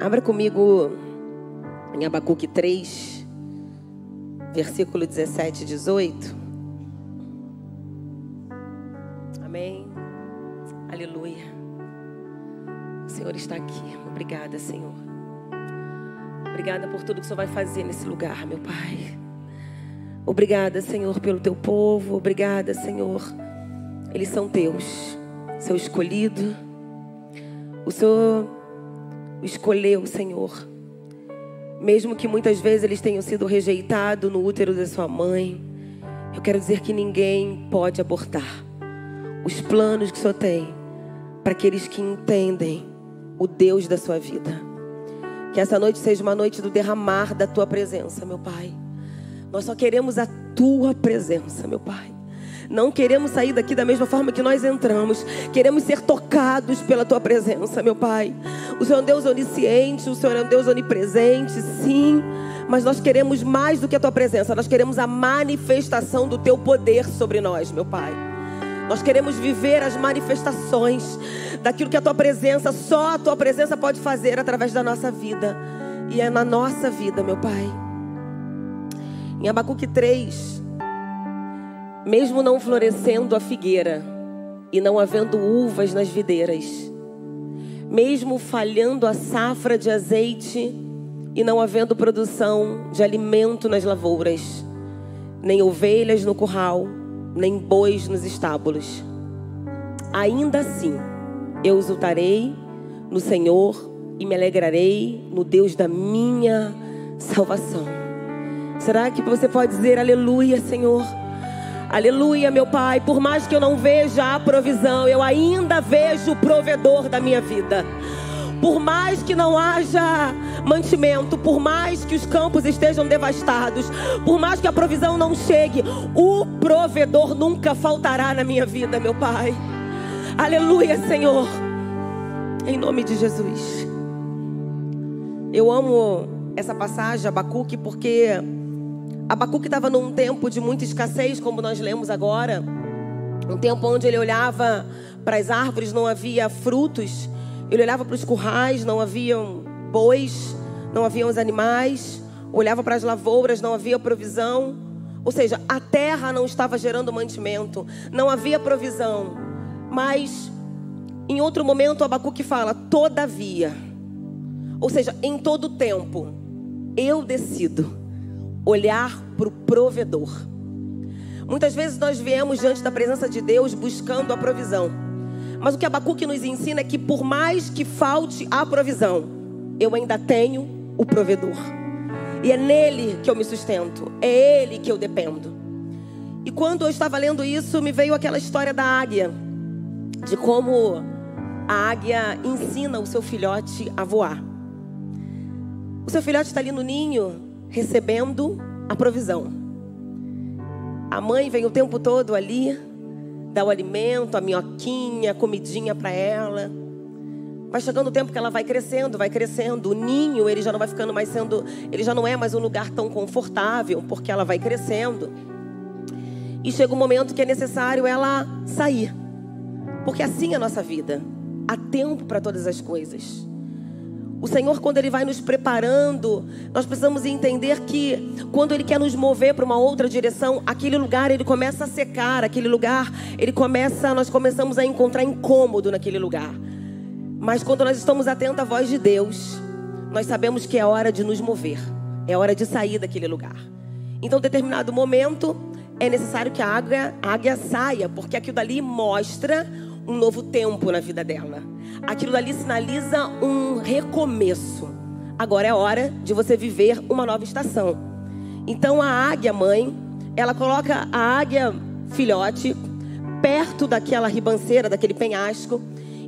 Abra comigo em Abacuque 3, versículo 17 e 18. Amém. Aleluia. O Senhor está aqui. Obrigada, Senhor. Obrigada por tudo que o Senhor vai fazer nesse lugar, meu Pai. Obrigada, Senhor, pelo teu povo. Obrigada, Senhor. Eles são teus. Seu escolhido. O Senhor escolheu, Senhor. Mesmo que muitas vezes eles tenham sido rejeitados no útero da sua mãe, eu quero dizer que ninguém pode abortar os planos que o Senhor tem para aqueles que entendem o Deus da sua vida. Que essa noite seja uma noite do derramar da tua presença, meu Pai. Nós só queremos a tua presença, meu Pai. Não queremos sair daqui da mesma forma que nós entramos. Queremos ser tocados pela tua presença, meu Pai. O Senhor é um Deus onisciente, o Senhor é um Deus onipresente, sim. Mas nós queremos mais do que a tua presença. Nós queremos a manifestação do teu poder sobre nós, meu Pai. Nós queremos viver as manifestações daquilo que a tua presença, só a tua presença pode fazer através da nossa vida. E é na nossa vida, meu Pai. Em Abacuque 3, mesmo não florescendo a figueira e não havendo uvas nas videiras, mesmo falhando a safra de azeite e não havendo produção de alimento nas lavouras, nem ovelhas no curral, nem bois nos estábulos, ainda assim eu exultarei no Senhor e me alegrarei no Deus da minha salvação. Será que você pode dizer aleluia, Senhor? Aleluia, meu Pai. Por mais que eu não veja a provisão, eu ainda vejo o provedor da minha vida. Por mais que não haja mantimento, por mais que os campos estejam devastados, por mais que a provisão não chegue, o provedor nunca faltará na minha vida, meu Pai. Aleluia, Senhor. Em nome de Jesus. Eu amo essa passagem, Abacuque, porque Abacuque estava num tempo de muita escassez, como nós lemos agora. Um tempo onde ele olhava para as árvores, não havia frutos. Ele olhava para os currais, não haviam bois, não haviam os animais. Olhava para as lavouras, não havia provisão. Ou seja, a terra não estava gerando mantimento, não havia provisão. Mas em outro momento Abacuque fala, todavia, ou seja, em todo tempo, eu decido olhar para o provedor. Muitas vezes nós viemos diante da presença de Deus buscando a provisão. Mas o que Abacuque nos ensina é que por mais que falte a provisão, eu ainda tenho o provedor. E é nele que eu me sustento. É ele que eu dependo. E quando eu estava lendo isso, me veio aquela história da águia. De como a águia ensina o seu filhote a voar. O seu filhote está ali no ninho, recebendo a provisão. A mãe vem o tempo todo ali, dá o alimento, a minhoquinha, a comidinha para ela. Vai chegando o tempo que ela vai crescendo, vai crescendo. O ninho, ele já não vai ficando mais sendo, ele já não é mais um lugar tão confortável, porque ela vai crescendo. E chega um momento que é necessário ela sair. Porque assim é a nossa vida. Há tempo para todas as coisas. O Senhor, quando Ele vai nos preparando, nós precisamos entender que quando Ele quer nos mover para uma outra direção, aquele lugar Ele começa a secar, aquele lugar nós começamos a encontrar incômodo naquele lugar. Mas quando nós estamos atentos à voz de Deus, nós sabemos que é hora de nos mover, é hora de sair daquele lugar. Então, em determinado momento, é necessário que a águia saia, porque aquilo dali mostra um novo tempo na vida dela. Aquilo dali sinaliza um recomeço. Agora é hora de você viver uma nova estação. Então a águia mãe, ela coloca a águia filhote perto daquela ribanceira, daquele penhasco.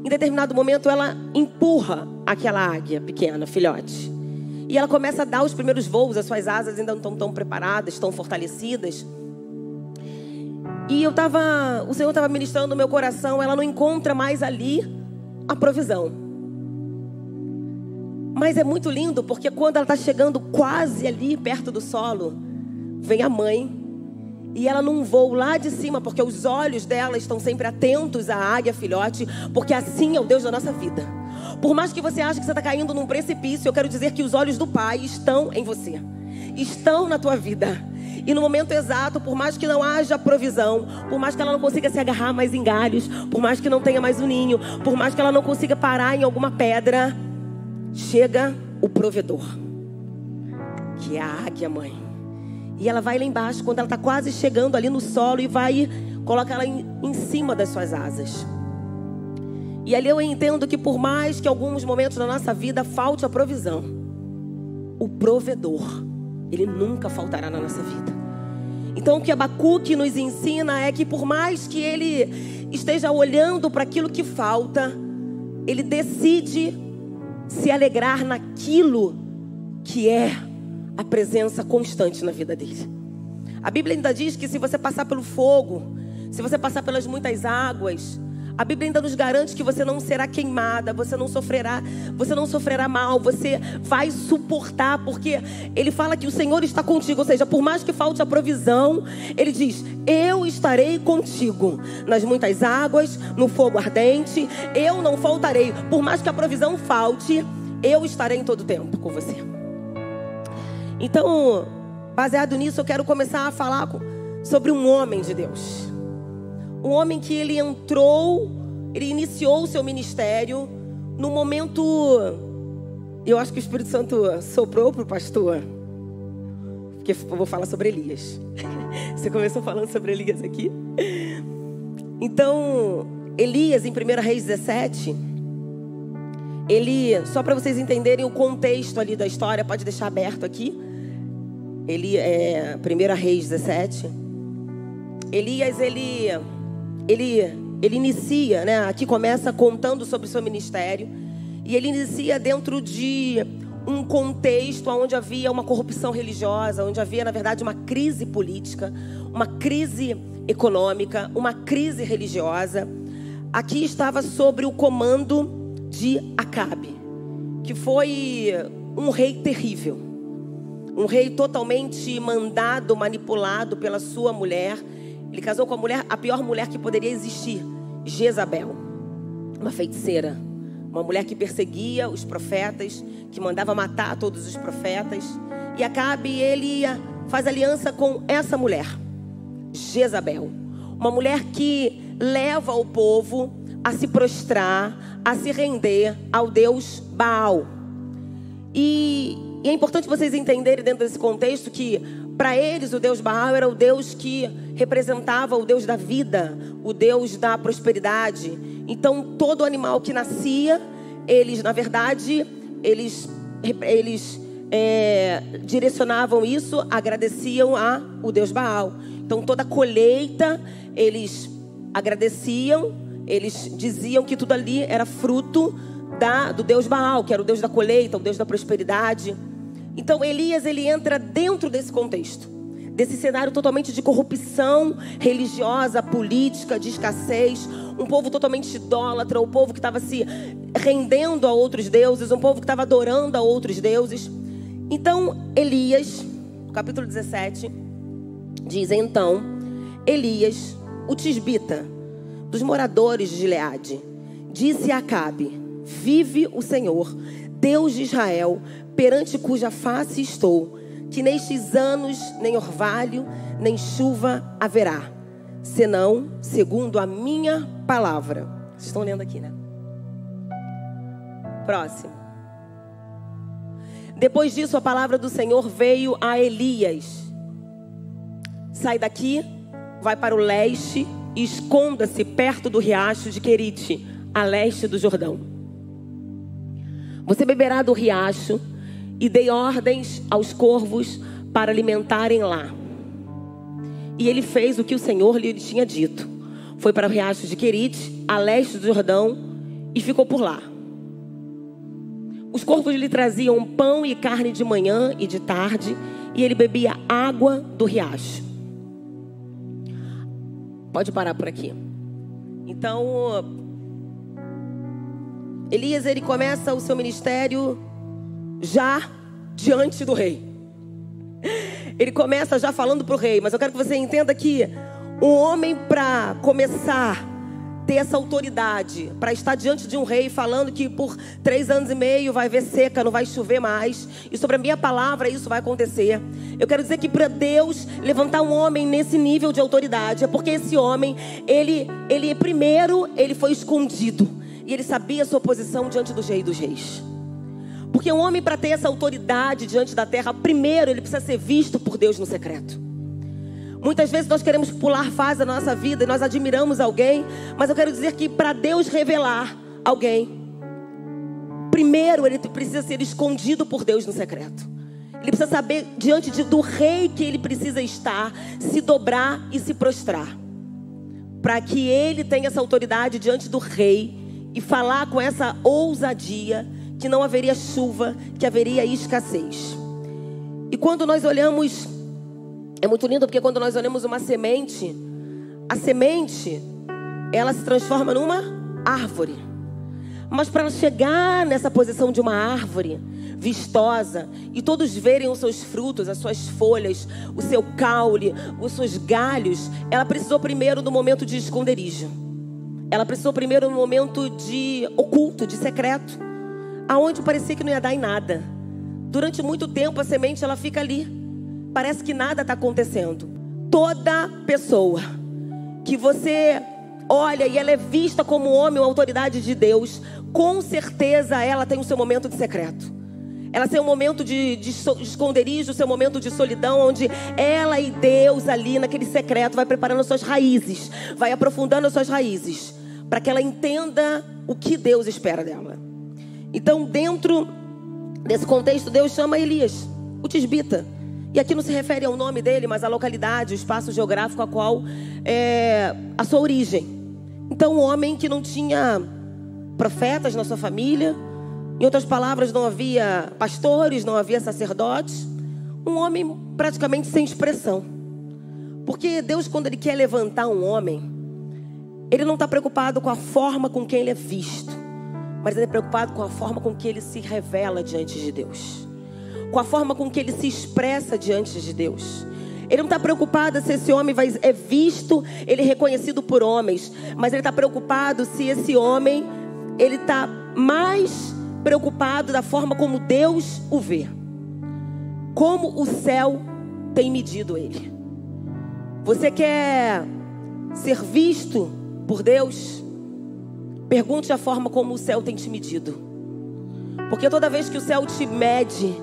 Em determinado momento ela empurra aquela águia pequena, filhote. E ela começa a dar os primeiros voos. As suas asas ainda não estão tão preparadas, tão fortalecidas. E o Senhor estava ministrando no meu coração. Ela não encontra mais ali a provisão. Mas é muito lindo, porque quando ela está chegando quase ali perto do solo, vem a mãe. E ela num voo lá de cima, porque os olhos dela estão sempre atentos à águia filhote, porque assim é o Deus da nossa vida. Por mais que você ache que você está caindo num precipício, eu quero dizer que os olhos do Pai estão em você, estão na tua vida. E no momento exato, por mais que não haja provisão, por mais que ela não consiga se agarrar mais em galhos, por mais que não tenha mais um ninho, por mais que ela não consiga parar em alguma pedra, chega o provedor, que é a águia mãe. E ela vai lá embaixo, quando ela está quase chegando ali no solo, e vai, coloca ela em cima das suas asas. E ali eu entendo que por mais que alguns momentos da nossa vida falte a provisão, o provedor, ele nunca faltará na nossa vida. Então o que Abacuque nos ensina é que por mais que ele esteja olhando para aquilo que falta, ele decide se alegrar naquilo que é a presença constante na vida dele. A Bíblia ainda diz que se você passar pelo fogo, se você passar pelas muitas águas, a Bíblia ainda nos garante que você não será queimada, você não sofrerá mal, você vai suportar, porque ele fala que o Senhor está contigo. Ou seja, por mais que falte a provisão, ele diz: eu estarei contigo nas muitas águas, no fogo ardente, eu não faltarei. Por mais que a provisão falte, eu estarei em todo tempo com você. Então, baseado nisso, eu quero começar a falar sobre um homem de Deus. Um homem que ele iniciou o seu ministério no momento, eu acho que o Espírito Santo soprou para o pastor, porque eu vou falar sobre Elias. Você começou falando sobre Elias aqui. Então, Elias, em 1 Reis 17, só para vocês entenderem o contexto ali da história, pode deixar aberto aqui. 1 Reis 17. Elias, ele inicia, né? Aqui começa contando sobre o seu ministério. E ele inicia dentro de um contexto onde havia uma corrupção religiosa, onde havia, na verdade, uma crise política, uma crise econômica, uma crise religiosa. Aqui estava sobre o comando de Acabe, que foi um rei terrível. Um rei totalmente mandado, manipulado pela sua mulher. Ele casou com a pior mulher que poderia existir, Jezabel, uma feiticeira, uma mulher que perseguia os profetas, que mandava matar todos os profetas. E Acabe, ele faz aliança com essa mulher, Jezabel, uma mulher que leva o povo a se prostrar, a se render ao Deus Baal. E é importante vocês entenderem dentro desse contexto que para eles o Deus Baal era o Deus que representava o Deus da vida, o Deus da prosperidade. Então todo animal que nascia, eles na verdade, eles direcionavam isso, agradeciam ao Deus Baal. Então toda colheita eles agradeciam, eles diziam que tudo ali era fruto do Deus Baal, que era o Deus da colheita, o Deus da prosperidade. Então Elias, ele entra dentro desse contexto, desse cenário totalmente de corrupção religiosa, política, de escassez, um povo totalmente idólatra, um povo que estava se rendendo a outros deuses, um povo que estava adorando a outros deuses. Então Elias, capítulo 17, diz: então Elias, o tisbita, dos moradores de Gileade, disse a Acabe: vive o Senhor, Deus de Israel, perante cuja face estou, que nestes anos nem orvalho, nem chuva haverá, senão segundo a minha palavra. Vocês estão lendo aqui, né? Próximo. Depois disso, a palavra do Senhor veio a Elias: sai daqui, vai para o leste e esconda-se perto do riacho de Querite, a leste do Jordão. Você beberá do riacho, e dei ordens aos corvos para alimentarem lá. E ele fez o que o Senhor lhe tinha dito. Foi para o riacho de Querite, a leste do Jordão, e ficou por lá. Os corvos lhe traziam pão e carne de manhã e de tarde, e ele bebia água do riacho. Pode parar por aqui. Então, Elias, ele começa o seu ministério já diante do rei. Ele começa já falando para o rei. Mas eu quero que você entenda que um homem, para começar ter essa autoridade para estar diante de um rei falando que por 3 anos e meio vai haver seca, não vai chover mais, e sobre a minha palavra isso vai acontecer. Eu quero dizer que para Deus levantar um homem nesse nível de autoridade, é porque esse homem, ele primeiro, ele foi escondido, e ele sabia a sua posição diante do rei dos reis. Porque um homem, para ter essa autoridade diante da terra, primeiro ele precisa ser visto por Deus no secreto. Muitas vezes nós queremos pular fase da nossa vida e nós admiramos alguém, mas eu quero dizer que para Deus revelar alguém, primeiro ele precisa ser escondido por Deus no secreto. Ele precisa saber diante do rei que ele precisa estar, se dobrar e se prostrar, para que ele tenha essa autoridade diante do rei e falar com essa ousadia que não haveria chuva, que haveria escassez. E quando nós olhamos, é muito lindo porque quando nós olhamos uma semente, a semente, ela se transforma numa árvore. Mas para chegar nessa posição de uma árvore vistosa e todos verem os seus frutos, as suas folhas, o seu caule, os seus galhos, ela precisou primeiro do momento de esconderijo. Ela precisou primeiro do momento de oculto, de secreto, aonde parecia que não ia dar em nada. Durante muito tempo a semente ela fica ali. Parece que nada está acontecendo. Toda pessoa que você olha e ela é vista como homem ou autoridade de Deus, com certeza ela tem o seu momento de secreto. Ela tem um momento de esconderijo, o seu momento de solidão, onde ela e Deus ali naquele secreto vai preparando as suas raízes, vai aprofundando as suas raízes, para que ela entenda o que Deus espera dela. Então, dentro desse contexto, Deus chama Elias, o tisbita. E aqui não se refere ao nome dele, mas à localidade, o espaço geográfico a qual é a sua origem. Então, um homem que não tinha profetas na sua família, em outras palavras, não havia pastores, não havia sacerdotes. Um homem praticamente sem expressão. Porque Deus, quando Ele quer levantar um homem, Ele não está preocupado com a forma com que ele é visto, mas Ele é preocupado com a forma com que ele se revela diante de Deus, com a forma com que ele se expressa diante de Deus. Ele não está preocupado se esse homem é visto, ele é reconhecido por homens, mas ele está preocupado se esse homem, ele está mais preocupado da forma como Deus o vê, como o céu tem medido ele. Você quer ser visto por Deus? Pergunte a forma como o céu tem te medido, porque toda vez que o céu te mede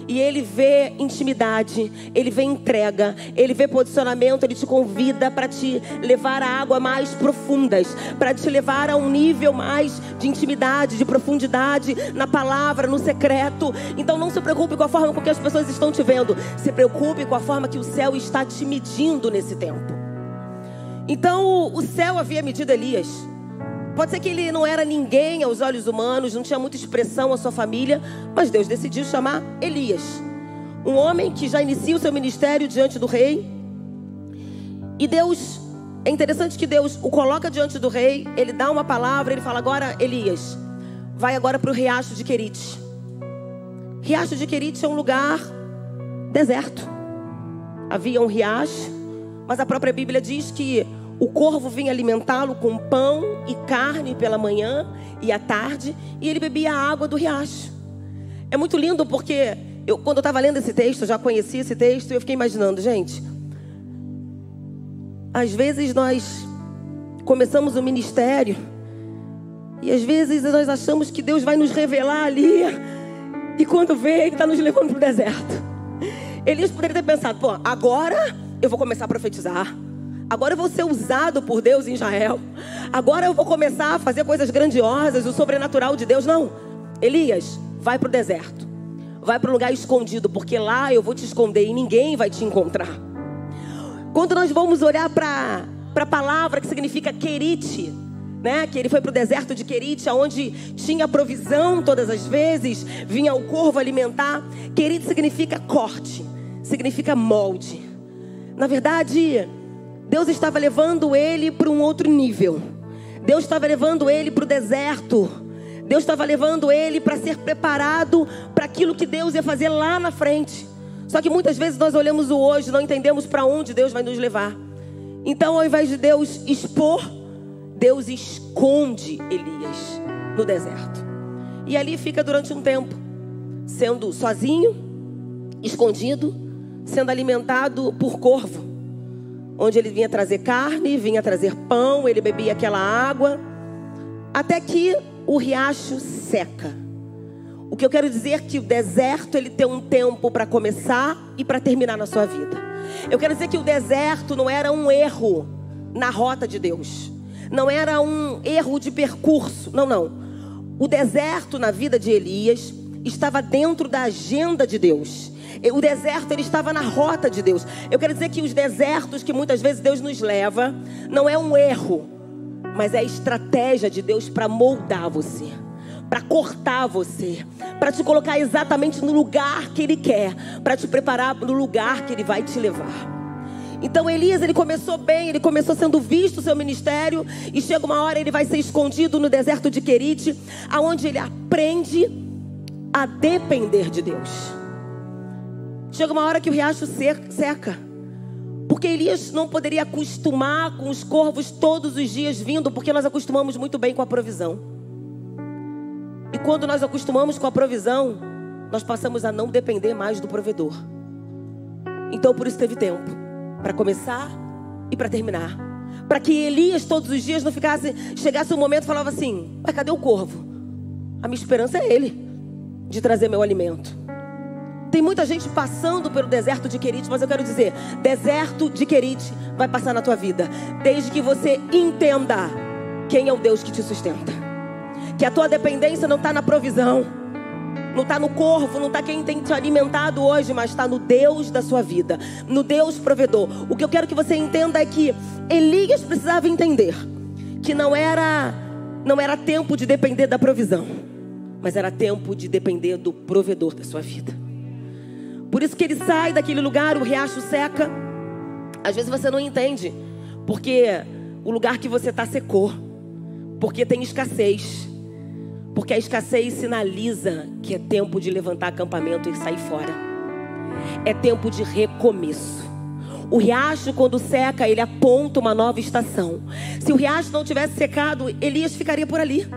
e Ele vê intimidade, Ele vê entrega, Ele vê posicionamento, Ele te convida para te levar a águas mais profundas, para te levar a um nível mais de intimidade, de profundidade na palavra, no secreto. Então não se preocupe com a forma com que as pessoas estão te vendo, se preocupe com a forma que o céu está te medindo nesse tempo. Então o céu havia medido Elias. Pode ser que ele não era ninguém aos olhos humanos, não tinha muita expressão a sua família, mas Deus decidiu chamar Elias, um homem que já inicia o seu ministério diante do rei. E Deus, é interessante que Deus o coloca diante do rei, ele dá uma palavra, ele fala: agora Elias, vai agora para o riacho de Querite. Riacho de Querite é um lugar deserto. Havia um riacho, mas a própria Bíblia diz que o corvo vinha alimentá-lo com pão e carne pela manhã e à tarde, e ele bebia a água do riacho. É muito lindo porque quando eu estava lendo esse texto, eu já conhecia esse texto, e eu fiquei imaginando, gente, às vezes nós começamos o ministério e às vezes nós achamos que Deus vai nos revelar ali, e quando vê, Ele está nos levando para o deserto. Elias poderia ter pensado: pô, agora eu vou começar a profetizar, agora eu vou ser usado por Deus em Israel, agora eu vou começar a fazer coisas grandiosas, o sobrenatural de Deus. Não, Elias, vai para o deserto, vai para um lugar escondido, porque lá eu vou te esconder e ninguém vai te encontrar. Quando nós vamos olhar para a palavra que significa Querite, né? Que ele foi para o deserto de Querite, onde tinha provisão todas as vezes, vinha o corvo alimentar. Querite significa corte, significa molde. Na verdade, Deus estava levando ele para um outro nível. Deus estava levando ele para o deserto. Deus estava levando ele para ser preparado para aquilo que Deus ia fazer lá na frente. Só que muitas vezes nós olhamos o hoje, não entendemos para onde Deus vai nos levar. Então, ao invés de Deus expor Deus esconde Elias no deserto. E ali fica durante um tempo, sendo sozinho, escondido, sendo alimentado por corvo, onde ele vinha trazer carne, vinha trazer pão, ele bebia aquela água, até que o riacho seca. O que eu quero dizer é que o deserto, ele tem um tempo para começar e para terminar na sua vida. Eu quero dizer que o deserto não era um erro na rota de Deus, não era um erro de percurso, não. O deserto na vida de Elias estava dentro da agenda de Deus. O deserto, ele estava na rota de Deus. Eu quero dizer que os desertos que muitas vezes Deus nos leva, não é um erro, mas é a estratégia de Deus para moldar você, para cortar você, para te colocar exatamente no lugar que Ele quer, para te preparar no lugar que Ele vai te levar. Então Elias, ele começou bem, ele começou sendo visto o seu ministério, e chega uma hora ele vai ser escondido no deserto de Querite, aonde ele aprende a depender de Deus. Chega uma hora que o riacho seca, porque Elias não poderia acostumar com os corvos todos os dias vindo, porque nós acostumamos muito bem com a provisão. E quando nós acostumamos com a provisão, nós passamos a não depender mais do provedor. Então por isso teve tempo para começar e para terminar, para que Elias todos os dias não chegasse um momento e falava assim: mas cadê o corvo? A minha esperança é ele, de trazer meu alimento. Tem muita gente passando pelo deserto de Querite, mas eu quero dizer, deserto de Querite vai passar na tua vida, desde que você entenda quem é o Deus que te sustenta. Que a tua dependência não está na provisão, não está no corvo, não está quem tem te alimentado hoje, mas está no Deus da sua vida, no Deus provedor. O que eu quero que você entenda é que Elias precisava entender que não era tempo de depender da provisão, mas era tempo de depender do provedor da sua vida. Por isso que ele sai daquele lugar, o riacho seca. Às vezes você não entende, porque o lugar que você está secou, porque tem escassez. Porque a escassez sinaliza que é tempo de levantar acampamento e sair fora. É tempo de recomeço. O riacho, quando seca, ele aponta uma nova estação. Se o riacho não tivesse secado, Elias ficaria por ali.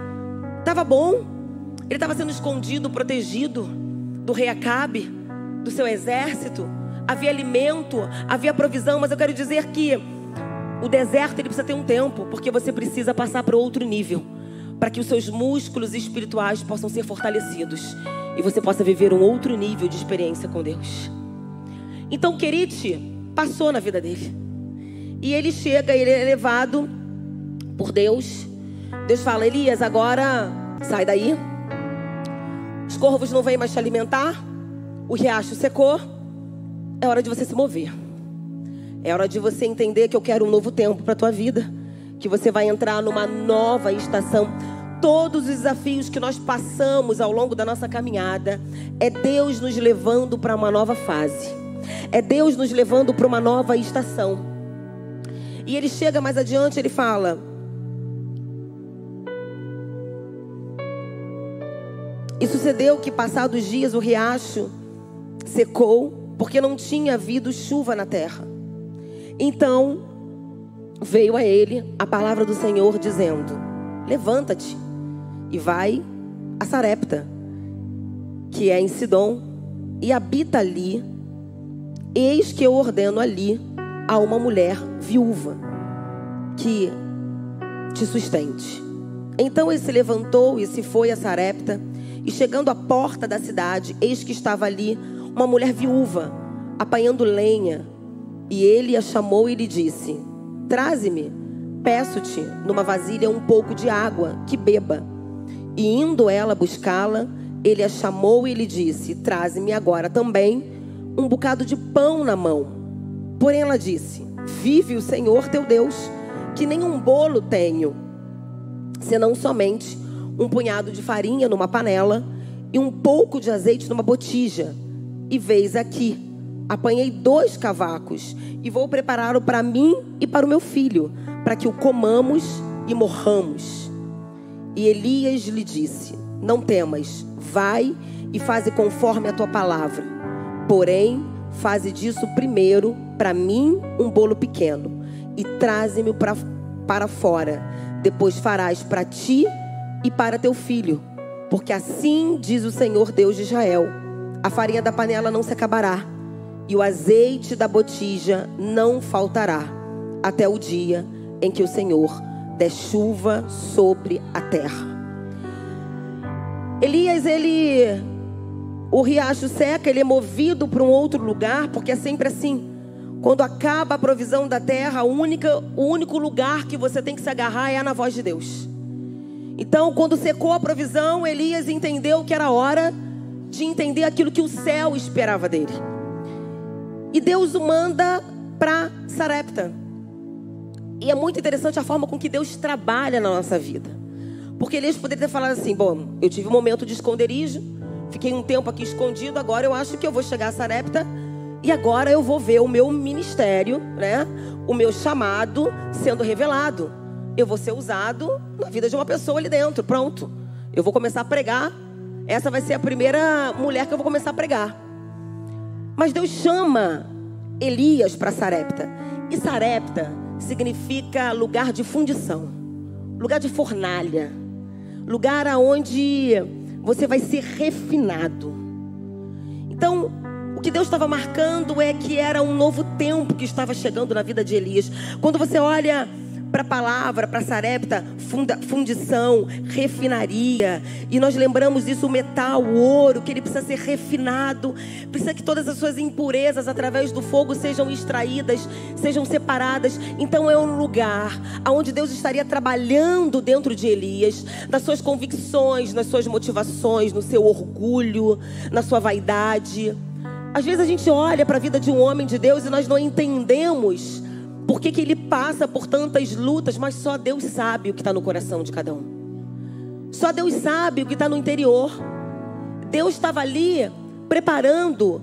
Estava bom. Ele estava sendo escondido, protegido do rei Acabe, do seu exército. Havia alimento, havia provisão. Mas eu quero dizer que o deserto, ele precisa ter um tempo, porque você precisa passar para outro nível, para que os seus músculos espirituais possam ser fortalecidos e você possa viver um outro nível de experiência com Deus. Então Querite passou na vida dele, e ele chega, ele é levado por Deus. Deus fala: Elias, agora sai daí, os corvos não vêm mais te alimentar, o riacho secou, é hora de você se mover, é hora de você entender que eu quero um novo tempo para a tua vida, que você vai entrar numa nova estação. Todos os desafios que nós passamos ao longo da nossa caminhada, é Deus nos levando para uma nova fase, é Deus nos levando para uma nova estação. E ele chega mais adiante, ele fala: e sucedeu que passados dias o riacho secou, porque não tinha havido chuva na terra. Então veio a ele a palavra do Senhor dizendo: levanta-te e vai a Sarepta, que é em Sidom, e habita ali. Eis que eu ordeno ali a uma mulher viúva que te sustente. Então ele se levantou e se foi a Sarepta, e chegando à porta da cidade, eis que estava ali uma mulher viúva apanhando lenha. E ele a chamou e lhe disse: traze-me, peço-te, numa vasilha um pouco de água, que beba. E indo ela buscá-la, ele a chamou e lhe disse: traze-me agora também um bocado de pão na mão. Porém ela disse: vive o Senhor teu Deus, que nem um bolo tenho, senão somente um punhado de farinha numa panela e um pouco de azeite numa botija. E veis aqui, apanhei 2 cavacos e vou prepará-lo para mim e para o meu filho, para que o comamos e morramos. E Elias lhe disse: não temas, vai e faze conforme a tua palavra. Porém, faze disso primeiro para mim um bolo pequeno e traze-me para fora. depois farás para ti e para teu filho. Porque assim diz o Senhor Deus de Israel: a farinha da panela não se acabará, e o azeite da botija não faltará, até o dia em que o Senhor der chuva sobre a terra. Elias, o riacho seca, ele é movido para um outro lugar, porque é sempre assim. Quando acaba a provisão da terra, o único lugar que você tem que se agarrar é na voz de Deus. Então, quando secou a provisão, Elias entendeu que era hora de entender aquilo que o céu esperava dele. E Deus o manda para Sarepta. E é muito interessante a forma com que Deus trabalha na nossa vida. Porque Elias poderia ter falado assim: bom, eu tive um momento de esconderijo, fiquei um tempo aqui escondido, agora eu acho que eu vou chegar a Sarepta e agora eu vou ver o meu ministério, né? O meu chamado sendo revelado. Eu vou ser usado na vida de uma pessoa ali dentro, pronto. Eu vou começar a pregar. Essa vai ser a primeira mulher que eu vou começar a pregar. Mas Deus chama Elias para Sarepta. E Sarepta significa lugar de fundição, lugar de fornalha, lugar aonde você vai ser refinado. Então, o que Deus estava marcando é que era um novo tempo que estava chegando na vida de Elias. Quando você olha para a palavra, para Sarepta, fundição, refinaria. E nós lembramos isso, o metal, o ouro, que ele precisa ser refinado. Precisa que todas as suas impurezas através do fogo sejam extraídas, sejam separadas. Então é um lugar onde Deus estaria trabalhando dentro de Elias, nas suas convicções, nas suas motivações, no seu orgulho, na sua vaidade. Às vezes a gente olha para a vida de um homem de Deus e nós não entendemos por que ele passa por tantas lutas, mas só Deus sabe o que está no coração de cada um. Só Deus sabe o que está no interior. Deus estava ali preparando,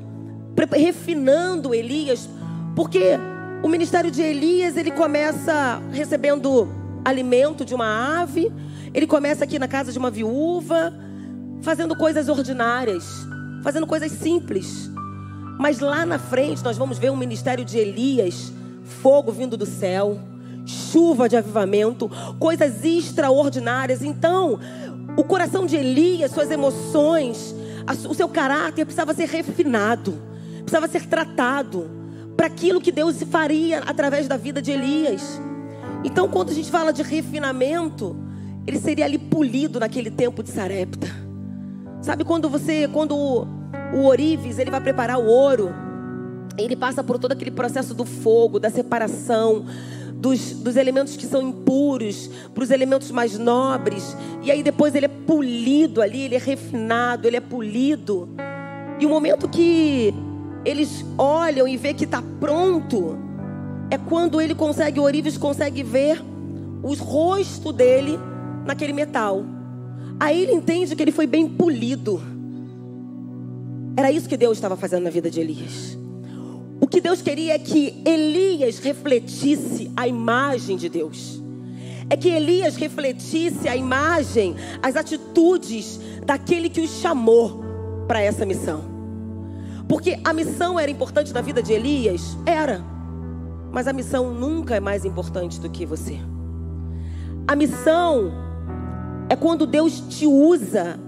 refinando Elias, porque o ministério de Elias, ele começa recebendo alimento de uma ave, ele começa aqui na casa de uma viúva, fazendo coisas ordinárias, fazendo coisas simples. Mas lá na frente nós vamos ver um ministério de Elias, fogo vindo do céu, chuva de avivamento, coisas extraordinárias. Então, o coração de Elias, suas emoções, o seu caráter precisava ser refinado, precisava ser tratado para aquilo que Deus faria através da vida de Elias. Então, quando a gente fala de refinamento, ele seria ali polido naquele tempo de Sarepta. Sabe quando o ourives, ele vai preparar o ouro, ele passa por todo aquele processo do fogo, da separação dos elementos que são impuros para os elementos mais nobres. E aí depois ele é polido ali, ele é refinado, ele é polido. E o momento que eles olham e vê que está pronto, é quando ele consegue, o ourives consegue ver o rosto dele naquele metal. Aí ele entende que ele foi bem polido. Era isso que Deus estava fazendo na vida de Elias. O que Deus queria é que Elias refletisse a imagem de Deus. É que Elias refletisse a imagem, as atitudes daquele que o chamou para essa missão. Porque a missão era importante na vida de Elias? Era. Mas a missão nunca é mais importante do que você. A missão é quando Deus te usa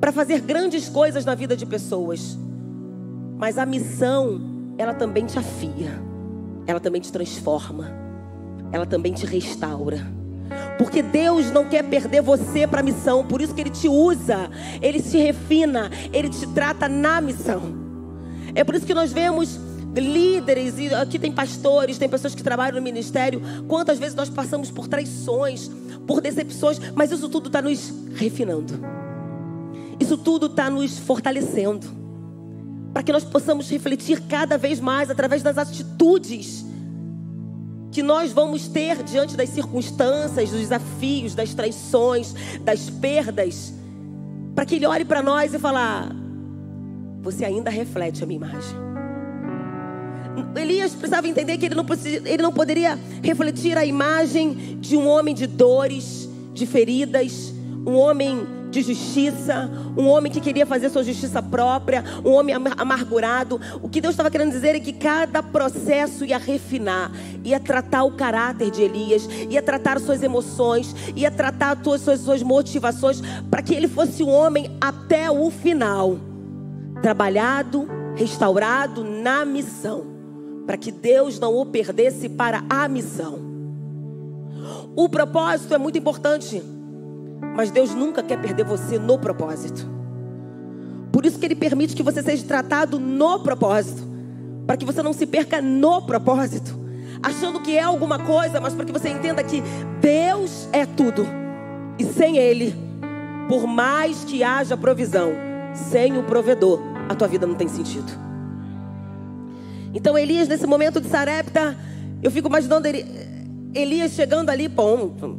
para fazer grandes coisas na vida de pessoas. Mas a missão, ela também te afia, ela também te transforma, ela também te restaura. Porque Deus não quer perder você para a missão. Por isso que Ele te usa, Ele te refina, Ele te trata na missão. É por isso que nós vemos líderes, e aqui tem pastores, tem pessoas que trabalham no ministério. Quantas vezes nós passamos por traições, por decepções, mas isso tudo está nos refinando. Isso tudo está nos fortalecendo, para que nós possamos refletir cada vez mais através das atitudes que nós vamos ter diante das circunstâncias, dos desafios, das traições, das perdas, para que Ele olhe para nós e fale: você ainda reflete a minha imagem. Elias precisava entender que ele não poderia refletir a imagem de um homem de dores, de feridas, um homem de justiça, um homem que queria fazer sua justiça própria, um homem amargurado. O que Deus estava querendo dizer é que cada processo ia refinar, ia tratar o caráter de Elias, ia tratar suas emoções, ia tratar suas motivações, para que ele fosse um homem até o final, trabalhado, restaurado na missão, para que Deus não o perdesse para a missão. O propósito é muito importante, mas Deus nunca quer perder você no propósito. Por isso que Ele permite que você seja tratado no propósito, para que você não se perca no propósito, achando que é alguma coisa, mas para que você entenda que Deus é tudo, e sem Ele, por mais que haja provisão, sem o provedor, a tua vida não tem sentido. Então Elias, nesse momento de Sarepta, eu fico imaginando Elias chegando ali, pronto,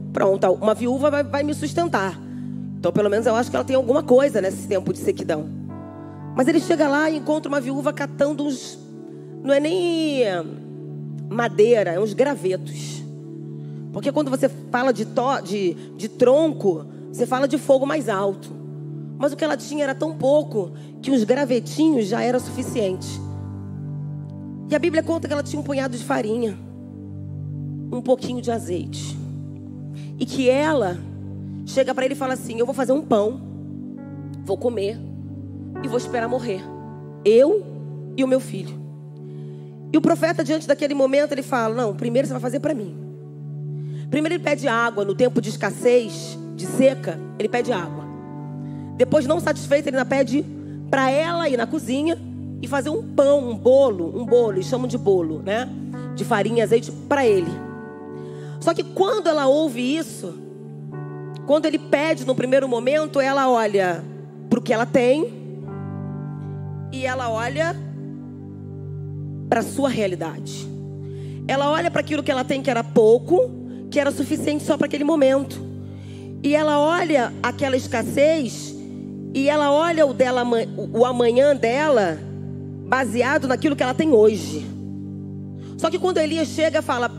uma viúva vai me sustentar. Então pelo menos eu acho que ela tem alguma coisa nesse tempo de sequidão. Mas ele chega lá e encontra uma viúva catando uns, não é nem madeira, é uns gravetos. Porque quando você fala de tronco, você fala de fogo mais alto. Mas o que ela tinha era tão pouco que uns gravetinhos já era suficiente. E a Bíblia conta que ela tinha um punhado de farinha, um pouquinho de azeite, e que ela chega para ele e fala assim: eu vou fazer um pão, vou comer e vou esperar morrer, eu e o meu filho. E o profeta, diante daquele momento, ele fala: não, primeiro você vai fazer para mim. Primeiro ele pede água. No tempo de escassez, de seca, ele pede água. Depois, não satisfeito, ele ainda pede para ela ir na cozinha e fazer um pão, um bolo, eles chamam de bolo, né? De farinha e azeite para ele. Só que quando ela ouve isso, quando ele pede no primeiro momento, ela olha para o que ela tem e ela olha para a sua realidade. Ela olha para aquilo que ela tem, que era pouco, que era suficiente só para aquele momento. E ela olha aquela escassez e ela olha o amanhã dela baseado naquilo que ela tem hoje. Só que quando Elias chega e fala: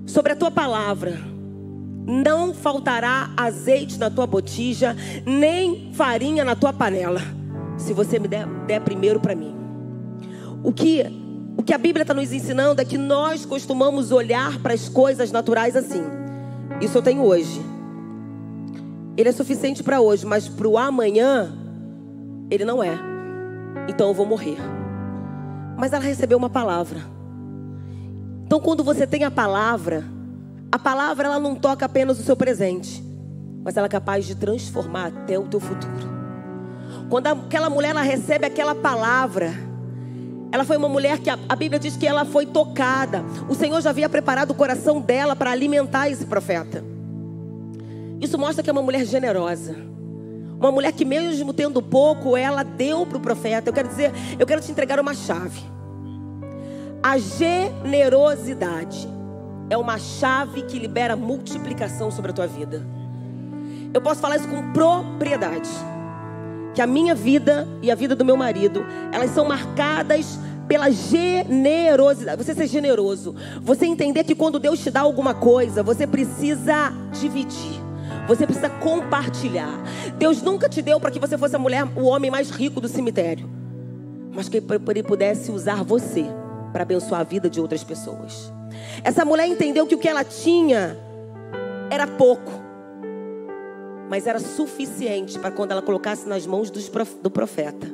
sobre a tua palavra, não faltará azeite na tua botija, nem farinha na tua panela, se você me der primeiro para mim. O que a Bíblia está nos ensinando é que nós costumamos olhar para as coisas naturais assim: isso eu tenho hoje, ele é suficiente para hoje, mas para o amanhã ele não é, então eu vou morrer. Mas ela recebeu uma palavra. Então quando você tem a palavra ela não toca apenas o seu presente, mas ela é capaz de transformar até o teu futuro. Quando aquela mulher ela recebe aquela palavra, ela foi uma mulher que a Bíblia diz que ela foi tocada. O Senhor já havia preparado o coração dela para alimentar esse profeta. Isso mostra que é uma mulher generosa, uma mulher que mesmo tendo pouco, ela deu para o profeta. Eu quero te entregar uma chave. A generosidade é uma chave que libera multiplicação sobre a tua vida. Eu posso falar isso com propriedade, que a minha vida e a vida do meu marido, elas são marcadas pela generosidade. Você ser generoso, você entender que quando Deus te dá alguma coisa, você precisa dividir, você precisa compartilhar. Deus nunca te deu para que você fosse o homem mais rico do cemitério, mas que Ele pudesse usar você para abençoar a vida de outras pessoas. Essa mulher entendeu que o que ela tinha era pouco, mas era suficiente para quando ela colocasse nas mãos do profeta,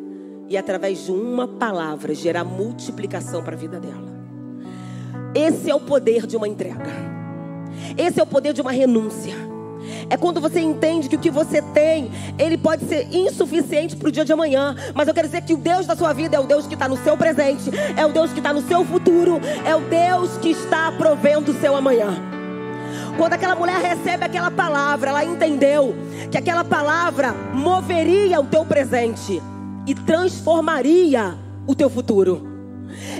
e através de uma palavra gerar multiplicação para a vida dela. Esse é o poder de uma entrega. Esse é o poder de uma renúncia. É quando você entende que o que você tem, ele pode ser insuficiente para o dia de amanhã, mas eu quero dizer que o Deus da sua vida é o Deus que está no seu presente, é o Deus que está no seu futuro, é o Deus que está provendo o seu amanhã. Quando aquela mulher recebe aquela palavra, ela entendeu que aquela palavra moveria o teu presente e transformaria o teu futuro.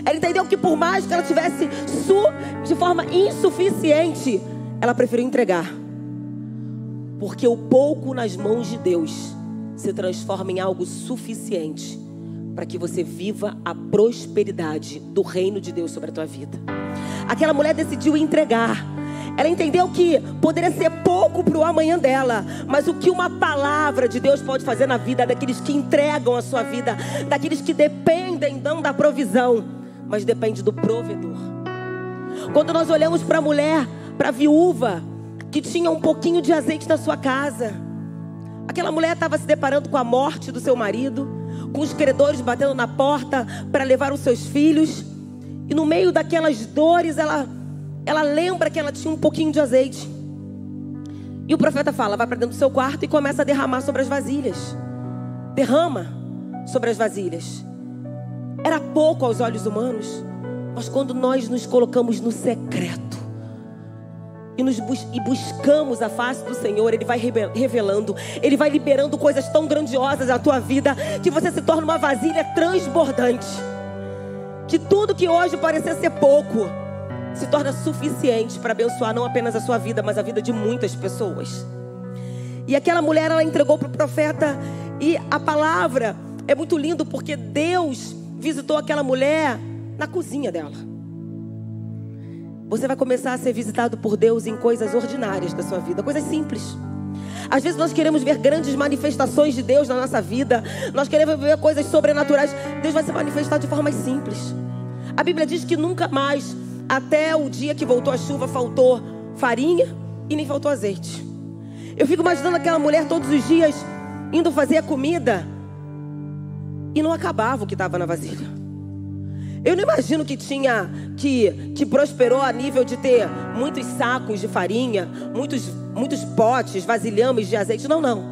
Ela entendeu que por mais que ela tivesse de forma insuficiente, ela preferiu entregar. Porque o pouco nas mãos de Deus se transforma em algo suficiente para que você viva a prosperidade do reino de Deus sobre a tua vida. Aquela mulher decidiu entregar. Ela entendeu que poderia ser pouco para o amanhã dela, mas o que uma palavra de Deus pode fazer na vida daqueles que entregam a sua vida, daqueles que dependem não da provisão, mas depende do provedor. Quando nós olhamos para a mulher, para a viúva, que tinha um pouquinho de azeite na sua casa, aquela mulher estava se deparando com a morte do seu marido, com os credores batendo na porta para levar os seus filhos, e no meio daquelas dores, ela lembra que ela tinha um pouquinho de azeite. E o profeta fala: vai para dentro do seu quarto e começa a derramar sobre as vasilhas. Derrama sobre as vasilhas. Era pouco aos olhos humanos, mas quando nós nos colocamos no secreto e buscamos a face do Senhor, Ele vai revelando, Ele vai liberando coisas tão grandiosas na tua vida, que você se torna uma vasilha transbordante. Que tudo que hoje parecia ser pouco se torna suficiente para abençoar não apenas a sua vida, mas a vida de muitas pessoas. E aquela mulher, ela entregou para o profeta, e a palavra é muito lindo, porque Deus visitou aquela mulher na cozinha dela. Você vai começar a ser visitado por Deus em coisas ordinárias da sua vida, coisas simples. Às vezes nós queremos ver grandes manifestações de Deus na nossa vida, nós queremos ver coisas sobrenaturais. Deus vai se manifestar de formas simples. A Bíblia diz que nunca mais, até o dia que voltou a chuva, faltou farinha e nem faltou azeite. Eu fico imaginando aquela mulher todos os dias indo fazer a comida e não acabava o que estava na vasilha. Eu não imagino que prosperou a nível de ter muitos sacos de farinha, muitos potes, vasilhames de azeite. Não, não.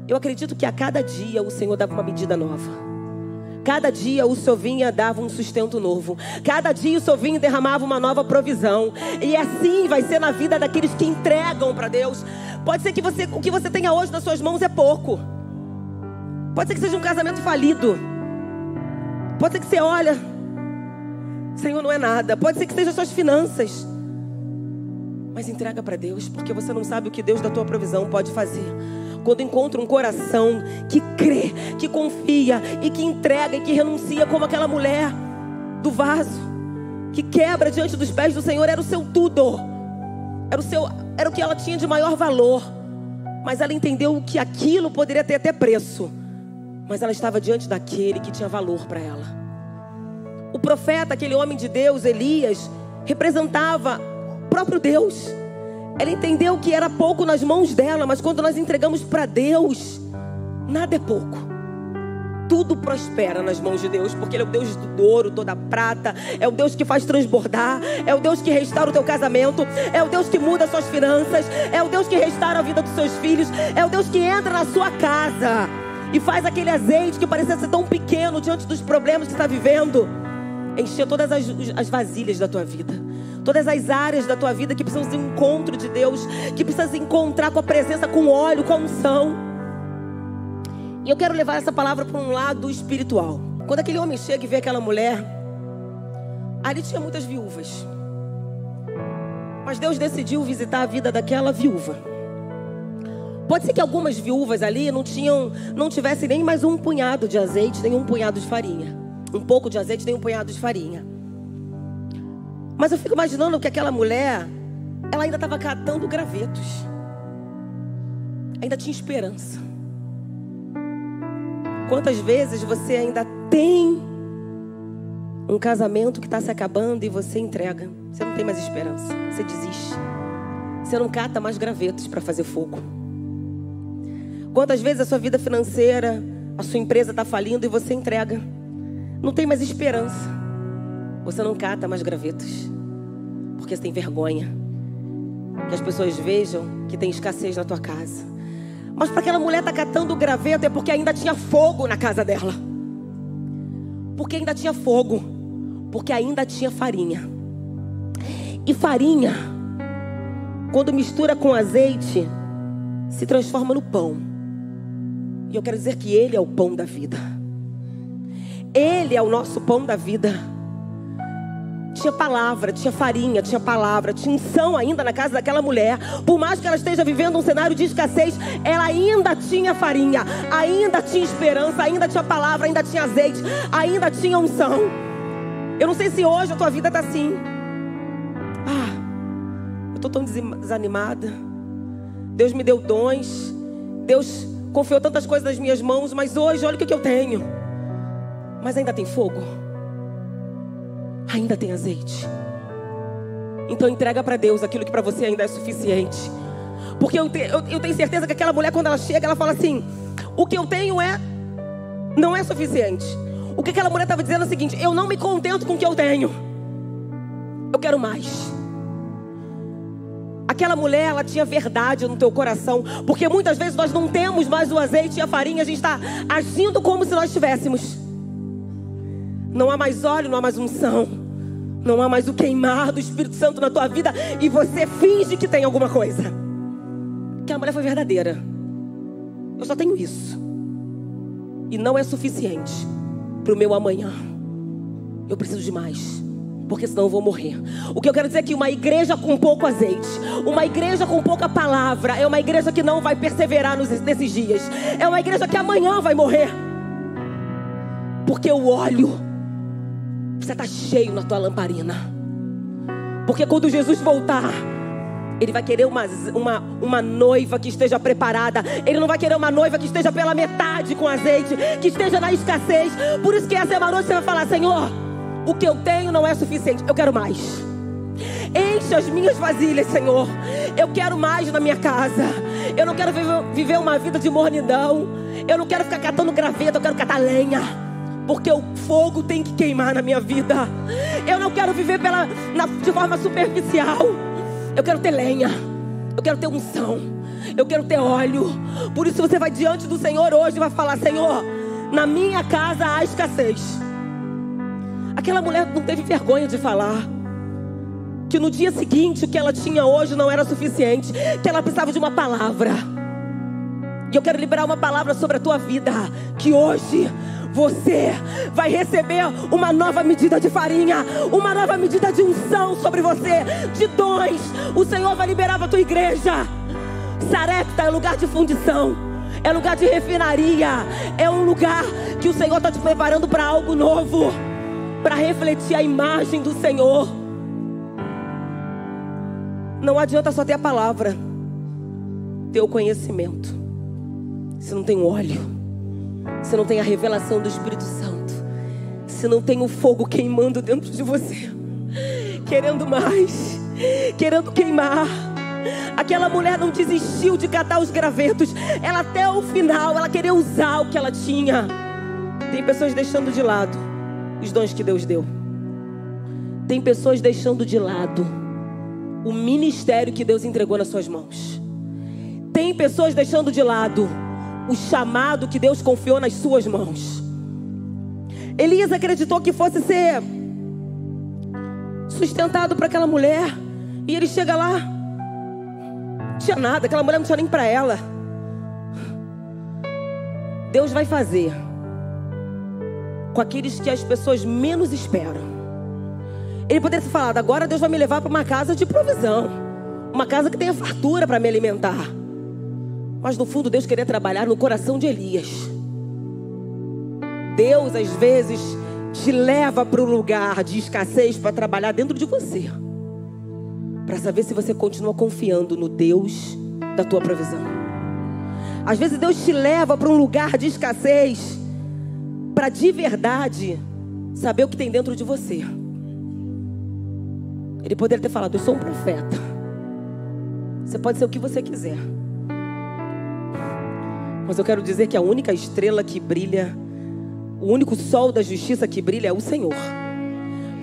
Eu acredito que a cada dia o Senhor dava uma medida nova. Cada dia o Senhor vinha e dava um sustento novo. Cada dia o Senhor vinha e derramava uma nova provisão. E assim vai ser na vida daqueles que entregam para Deus. Pode ser que o que você tenha hoje nas suas mãos é pouco. Pode ser que seja um casamento falido. Pode ser que você olha, Senhor, não é nada. Pode ser que seja suas finanças. Mas entrega para Deus, porque você não sabe o que Deus da tua provisão pode fazer. Quando encontra um coração que crê, que confia e que entrega e que renuncia, como aquela mulher do vaso, que quebra diante dos pés do Senhor. Era o seu tudo, era o que ela tinha de maior valor. Mas ela entendeu que aquilo poderia ter até preço, mas ela estava diante daquele que tinha valor para ela. O profeta, aquele homem de Deus, Elias, representava o próprio Deus. Ela entendeu que era pouco nas mãos dela, mas quando nós entregamos para Deus, nada é pouco. Tudo prospera nas mãos de Deus, porque Ele é o Deus do ouro, toda a prata, é o Deus que faz transbordar, é o Deus que restaura o teu casamento, é o Deus que muda as suas finanças, é o Deus que restaura a vida dos seus filhos, é o Deus que entra na sua casa e faz aquele azeite que parecia ser tão pequeno diante dos problemas que está vivendo, encher todas as vasilhas da tua vida. Todas as áreas da tua vida que precisam de um encontro de Deus, que precisam se encontrar com a presença, com óleo, com a unção. E eu quero levar essa palavra para um lado espiritual. Quando aquele homem chega e vê aquela mulher, ali tinha muitas viúvas, mas Deus decidiu visitar a vida daquela viúva. Pode ser que algumas viúvas ali não tivessem nem mais um punhado de azeite, nem um punhado de farinha. Um pouco de azeite, nem um punhado de farinha. Mas eu fico imaginando que aquela mulher, ela ainda estava catando gravetos. Ainda tinha esperança. Quantas vezes você ainda tem um casamento que está se acabando e você entrega? Você não tem mais esperança. Você desiste. Você não cata mais gravetos para fazer fogo. Quantas vezes a sua vida financeira, a sua empresa está falindo e você entrega? Não tem mais esperança. Você não cata mais gravetos, porque você tem vergonha que as pessoas vejam que tem escassez na tua casa. Mas para aquela mulher estar catando o graveto é porque ainda tinha fogo na casa dela. Porque ainda tinha fogo. Porque ainda tinha farinha. E farinha, quando mistura com azeite, se transforma no pão. E eu quero dizer que Ele é o pão da vida. Ele é o nosso pão da vida. Tinha palavra, tinha farinha, tinha palavra, tinha unção ainda na casa daquela mulher. Por mais que ela esteja vivendo um cenário de escassez, ela ainda tinha farinha, ainda tinha esperança, ainda tinha palavra, ainda tinha azeite, ainda tinha unção. Eu não sei se hoje a tua vida está assim. estou tão desanimada. Deus me deu dons. Deus confiou tantas coisas nas minhas mãos, mas hoje, olha o que eu tenho. Mas ainda tem fogo. Ainda tem azeite. Então entrega para Deus aquilo que para você ainda é suficiente. Porque eu tenho certeza que aquela mulher, quando ela chega, ela fala assim: o que eu tenho não é suficiente. O que aquela mulher estava dizendo é o seguinte: eu não me contento com o que eu tenho, eu quero mais. Aquela mulher, ela tinha verdade no teu coração. Porque muitas vezes nós não temos mais o azeite e a farinha. A gente está agindo como se nós tivéssemos. Não há mais óleo, não há mais unção, não há mais o queimar do Espírito Santo na tua vida. E você finge que tem alguma coisa. Aquela mulher foi verdadeira. Eu só tenho isso. E não é suficiente para o meu amanhã. Eu preciso de mais, porque senão eu vou morrer. O que eu quero dizer é que uma igreja com pouco azeite, uma igreja com pouca palavra, é uma igreja que não vai perseverar nesses dias. É uma igreja que amanhã vai morrer. Porque o óleo precisa estar cheio na tua lamparina. Porque quando Jesus voltar, Ele vai querer uma noiva que esteja preparada. Ele não vai querer uma noiva que esteja pela metade com azeite, que esteja na escassez. Por isso que essa é uma noite que você vai falar: Senhor, o que eu tenho não é suficiente, eu quero mais. Enche as minhas vasilhas, Senhor. Eu quero mais na minha casa. Eu não quero viver uma vida de mornidão. Eu não quero ficar catando graveto, eu quero catar lenha. Porque o fogo tem que queimar na minha vida. Eu não quero viver de forma superficial. Eu quero ter lenha. Eu quero ter unção. Eu quero ter óleo. Por isso você vai diante do Senhor hoje e vai falar: Senhor, na minha casa há escassez. Aquela mulher não teve vergonha de falar que no dia seguinte o que ela tinha hoje não era suficiente, que ela precisava de uma palavra. E eu quero liberar uma palavra sobre a tua vida, que hoje você vai receber uma nova medida de farinha, uma nova medida de unção sobre você, de dons. O Senhor vai liberar para a tua igreja. Sarepta é lugar de fundição, é lugar de refinaria, é um lugar que o Senhor está te preparando para algo novo, para refletir a imagem do Senhor. Não adianta só ter a palavra, ter o conhecimento, se não tem óleo, se não tem a revelação do Espírito Santo, se não tem o fogo queimando dentro de você, querendo mais, querendo queimar. Aquela mulher não desistiu de catar os gravetos. Ela até o final, ela queria usar o que ela tinha. Tem pessoas deixando de lado os dons que Deus deu. Tem pessoas deixando de lado o ministério que Deus entregou nas suas mãos. Tem pessoas deixando de lado o chamado que Deus confiou nas suas mãos. Elias acreditou que fosse ser sustentado para aquela mulher. E ele chega lá, não tinha nada, aquela mulher não tinha nem para ela. Deus vai fazer com aqueles que as pessoas menos esperam. Ele poderia ter falado: agora Deus vai me levar para uma casa de provisão, uma casa que tenha fartura para me alimentar. Mas no fundo Deus queria trabalhar no coração de Elias. Deus às vezes te leva para um lugar de escassez para trabalhar dentro de você, para saber se você continua confiando no Deus da tua provisão. Às vezes Deus te leva para um lugar de escassez para de verdade saber o que tem dentro de você. Ele poderia ter falado: eu sou um profeta, você pode ser o que você quiser, mas eu quero dizer que a única estrela que brilha, o único sol da justiça que brilha é o Senhor.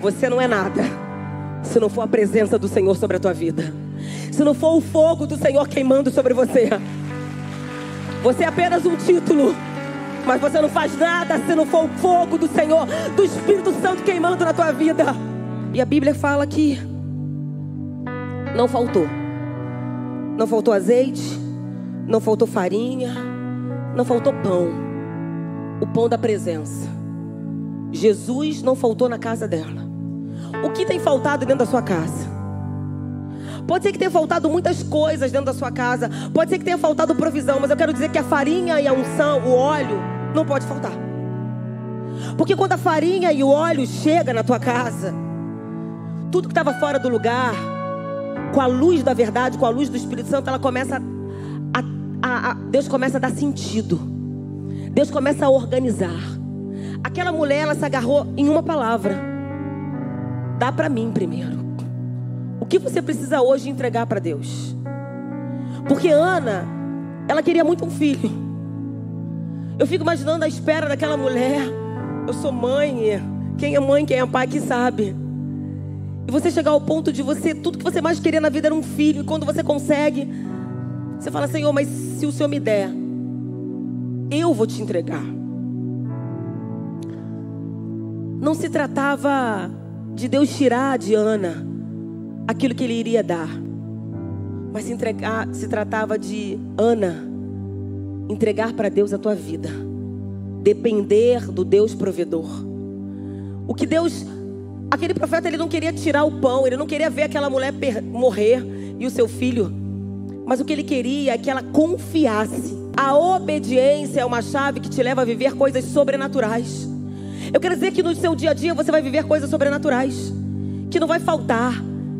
Você não é nada se não for a presença do Senhor sobre a tua vida, se não for o fogo do Senhor queimando sobre você. Você é apenas um título, mas você não faz nada se não for o fogo do Senhor, do Espírito Santo queimando na tua vida. E a Bíblia fala que não faltou. Não faltou azeite, não faltou farinha, não faltou pão. O pão da presença. Jesus não faltou na casa dela. O que tem faltado dentro da sua casa? Pode ser que tenha faltado muitas coisas dentro da sua casa. Pode ser que tenha faltado provisão. Mas eu quero dizer que a farinha e a unção, o óleo, não pode faltar. Porque quando a farinha e o óleo chegam na tua casa, tudo que estava fora do lugar com a luz da verdade, com a luz do Espírito Santo, ela começa Deus começa a dar sentido. Deus começa a organizar. Aquela mulher, ela se agarrou em uma palavra: dá para mim primeiro. O que você precisa hoje entregar para Deus? Porque Ana, ela queria muito um filho. Eu fico imaginando a espera daquela mulher. Eu sou mãe. Quem é mãe, quem é pai, que sabe. E você chegar ao ponto de você, tudo que você mais queria na vida era um filho. E quando você consegue, você fala: Senhor, mas se o Senhor me der, eu vou te entregar. Não se tratava de Deus tirar de Ana aquilo que Ele iria dar, mas se tratava de Ana entregar para Deus a tua vida, depender do Deus provedor. O que Deus, aquele profeta, ele não queria tirar o pão, ele não queria ver aquela mulher morrer e o seu filho, mas o que ele queria é que ela confiasse. A obediência é uma chave que te leva a viver coisas sobrenaturais. Eu quero dizer que no seu dia a dia você vai viver coisas sobrenaturais, que não vai faltar,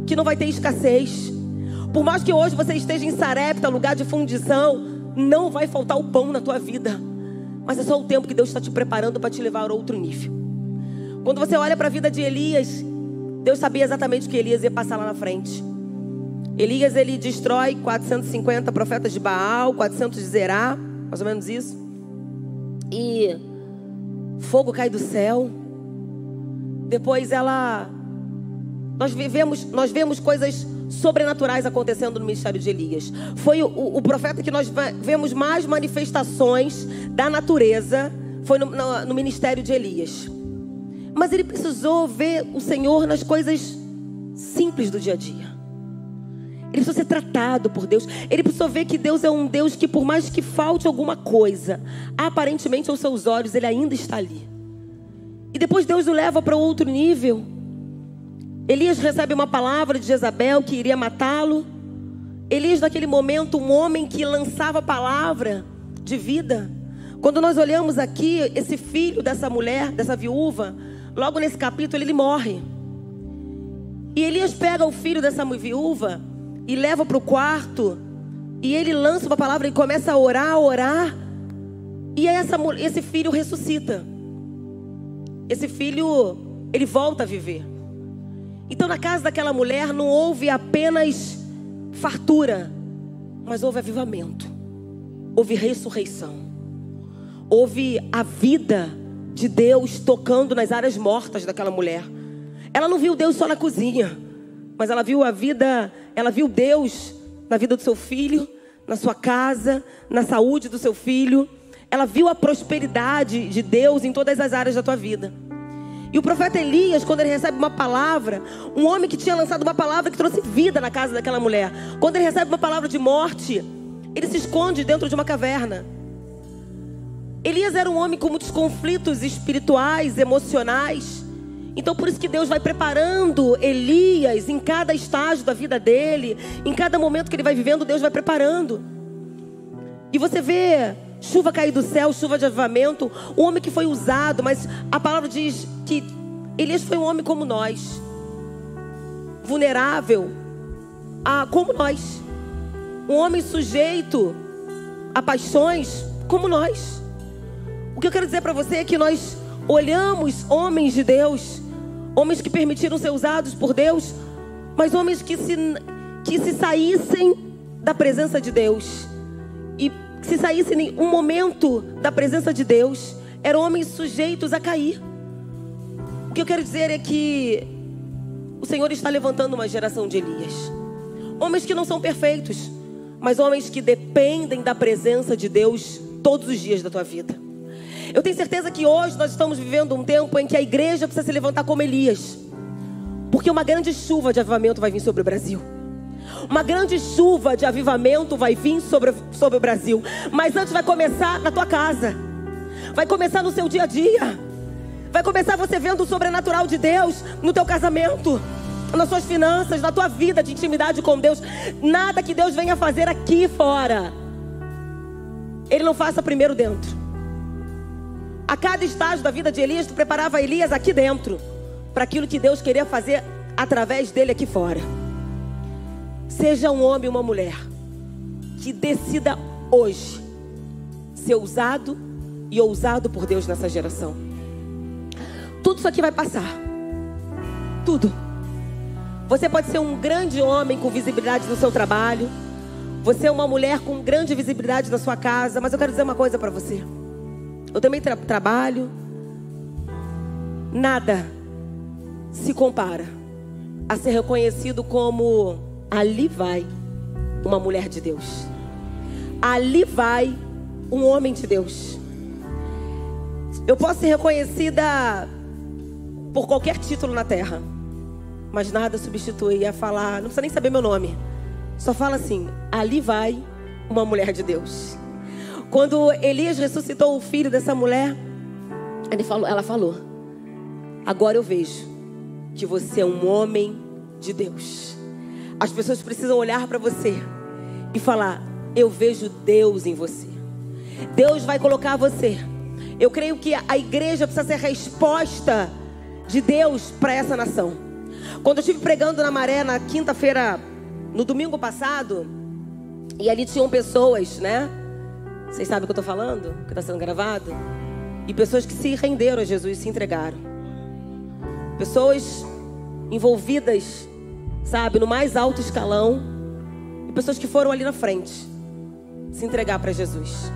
que não vai ter escassez. Por mais que hoje você esteja em Sarepta, lugar de fundição, não vai faltar o pão na tua vida. Mas é só o tempo que Deus está te preparando para te levar a outro nível. Quando você olha para a vida de Elias, Deus sabia exatamente o que Elias ia passar lá na frente. Elias, ele destrói 450 profetas de Baal, 400 de Zerá, mais ou menos isso. E fogo cai do céu. Depois nós vemos coisas sobrenaturais acontecendo no ministério de Elias. Foi o profeta que nós vemos mais manifestações da natureza, foi no ministério de Elias. Mas ele precisou ver o Senhor nas coisas simples do dia a dia. Ele precisou ser tratado por Deus. Ele precisou ver que Deus é um Deus que, por mais que falte alguma coisa, aparentemente aos seus olhos, Ele ainda está ali. E depois Deus o leva para outro nível. Elias recebe uma palavra de Jezabel que iria matá-lo. Elias, naquele momento, um homem que lançava palavra de vida. Quando nós olhamos aqui, esse filho dessa mulher, dessa viúva, logo nesse capítulo ele morre. E Elias pega o filho dessa viúva e leva para o quarto. E ele lança uma palavra e começa a orar. E aí esse filho ressuscita. Esse filho, ele volta a viver. Então na casa daquela mulher não houve apenas fartura, mas houve avivamento. Houve ressurreição. Houve a vida de Deus tocando nas áreas mortas daquela mulher. Ela não viu Deus só na cozinha, mas ela viu a vida, ela viu Deus na vida do seu filho, na sua casa, na saúde do seu filho. Ela viu a prosperidade de Deus em todas as áreas da tua vida. E o profeta Elias, quando ele recebe uma palavra, um homem que tinha lançado uma palavra que trouxe vida na casa daquela mulher, quando ele recebe uma palavra de morte, ele se esconde dentro de uma caverna. Elias era um homem com muitos conflitos espirituais, emocionais. Então por isso que Deus vai preparando Elias em cada estágio da vida dele, em cada momento que ele vai vivendo, Deus vai preparando. E você vê chuva cair do céu, chuva de avivamento, um homem que foi usado, mas a palavra diz que Elias foi um homem como nós, vulnerável, como nós, um homem sujeito a paixões como nós. O que eu quero dizer para você é que nós olhamos homens de Deus, homens que permitiram ser usados por Deus, mas homens que se saíssem da presença de Deus, e se saíssem em um momento da presença de Deus, eram homens sujeitos a cair. O que eu quero dizer é que o Senhor está levantando uma geração de Elias, homens que não são perfeitos, mas homens que dependem da presença de Deus todos os dias da tua vida. Eu tenho certeza que hoje nós estamos vivendo um tempo em que a igreja precisa se levantar como Elias, porque uma grande chuva de avivamento vai vir sobre o Brasil. Uma grande chuva de avivamento vai vir sobre o Brasil. Mas antes vai começar na tua casa, vai começar no seu dia a dia, vai começar você vendo o sobrenatural de Deus no teu casamento, nas suas finanças, na tua vida de intimidade com Deus. Nada que Deus venha fazer aqui fora, Ele não faça primeiro dentro. A cada estágio da vida de Elias, tu preparava Elias aqui dentro para aquilo que Deus queria fazer através dele aqui fora. seja um homem ou uma mulher que decida hoje ser usado e ousado por Deus nessa geração. Tudo isso aqui vai passar. Tudo. Você pode ser um grande homem com visibilidade no seu trabalho. Você é uma mulher com grande visibilidade na sua casa. Mas eu quero dizer uma coisa para você. Eu também trabalho. Nada se compara a ser reconhecido como: ali vai uma mulher de Deus. Ali vai um homem de Deus. Eu posso ser reconhecida por qualquer título na terra, mas nada substitui a falar, não precisa nem saber meu nome, só fala assim: ali vai uma mulher de Deus. Quando Elias ressuscitou o filho dessa mulher, ela falou: agora eu vejo que você é um homem de Deus. As pessoas precisam olhar para você e falar: eu vejo Deus em você. Deus vai colocar você. Eu creio que a igreja precisa ser a resposta de Deus para essa nação. Quando eu estive pregando na Maré na quinta-feira, no domingo passado, e ali tinham pessoas, né? Vocês sabem o que eu estou falando? Que está sendo gravado? E pessoas que se renderam a Jesus, se entregaram. Pessoas envolvidas, sabe, no mais alto escalão. E pessoas que foram ali na frente se entregar para Jesus.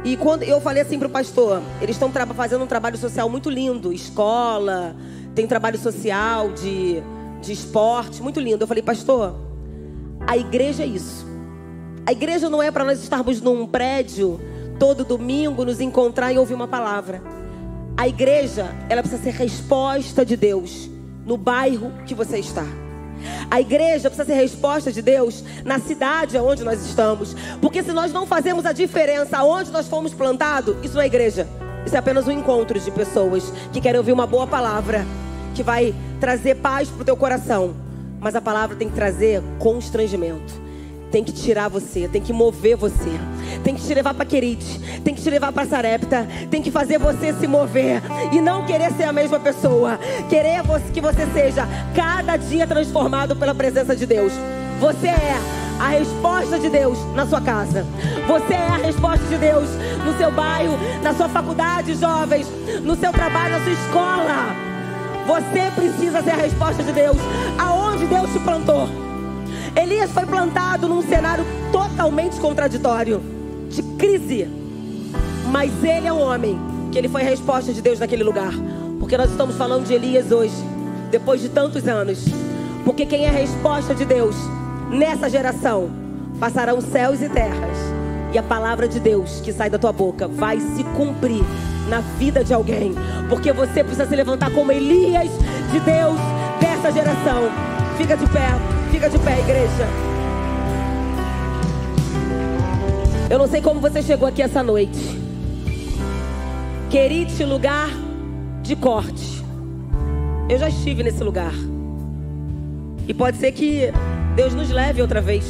E quando eu falei assim para o pastor, eles estão fazendo um trabalho social muito lindo. Escola, tem trabalho social de esporte, muito lindo. Eu falei: pastor, a igreja é isso. A igreja não é para nós estarmos num prédio todo domingo, nos encontrar e ouvir uma palavra. A igreja, ela precisa ser resposta de Deus no bairro que você está. A igreja precisa ser resposta de Deus na cidade onde nós estamos. Porque se nós não fazemos a diferença onde nós fomos plantados, isso não é igreja. Isso é apenas um encontro de pessoas que querem ouvir uma boa palavra, que vai trazer paz para o teu coração. Mas a palavra tem que trazer constrangimento. Tem que tirar você, tem que mover você, tem que te levar para Querite, tem que te levar para Sarepta, tem que fazer você se mover e não querer ser a mesma pessoa. Querer que você seja cada dia transformado pela presença de Deus. Você é a resposta de Deus na sua casa. Você é a resposta de Deus no seu bairro, na sua faculdade, jovens, no seu trabalho, na sua escola. Você precisa ser a resposta de Deus aonde Deus te plantou. Elias foi plantado num cenário totalmente contraditório, de crise. Mas ele é um homem que ele foi a resposta de Deus naquele lugar. Porque nós estamos falando de Elias hoje, depois de tantos anos. Porque quem é a resposta de Deus nessa geração, passarão céus e terras, e a palavra de Deus que sai da tua boca vai se cumprir na vida de alguém. Porque você precisa se levantar como Elias de Deus dessa geração. Fica de pé, igreja. Eu não sei como você chegou aqui essa noite. Querite, lugar de corte. Eu já estive nesse lugar. E pode ser que Deus nos leve outra vez.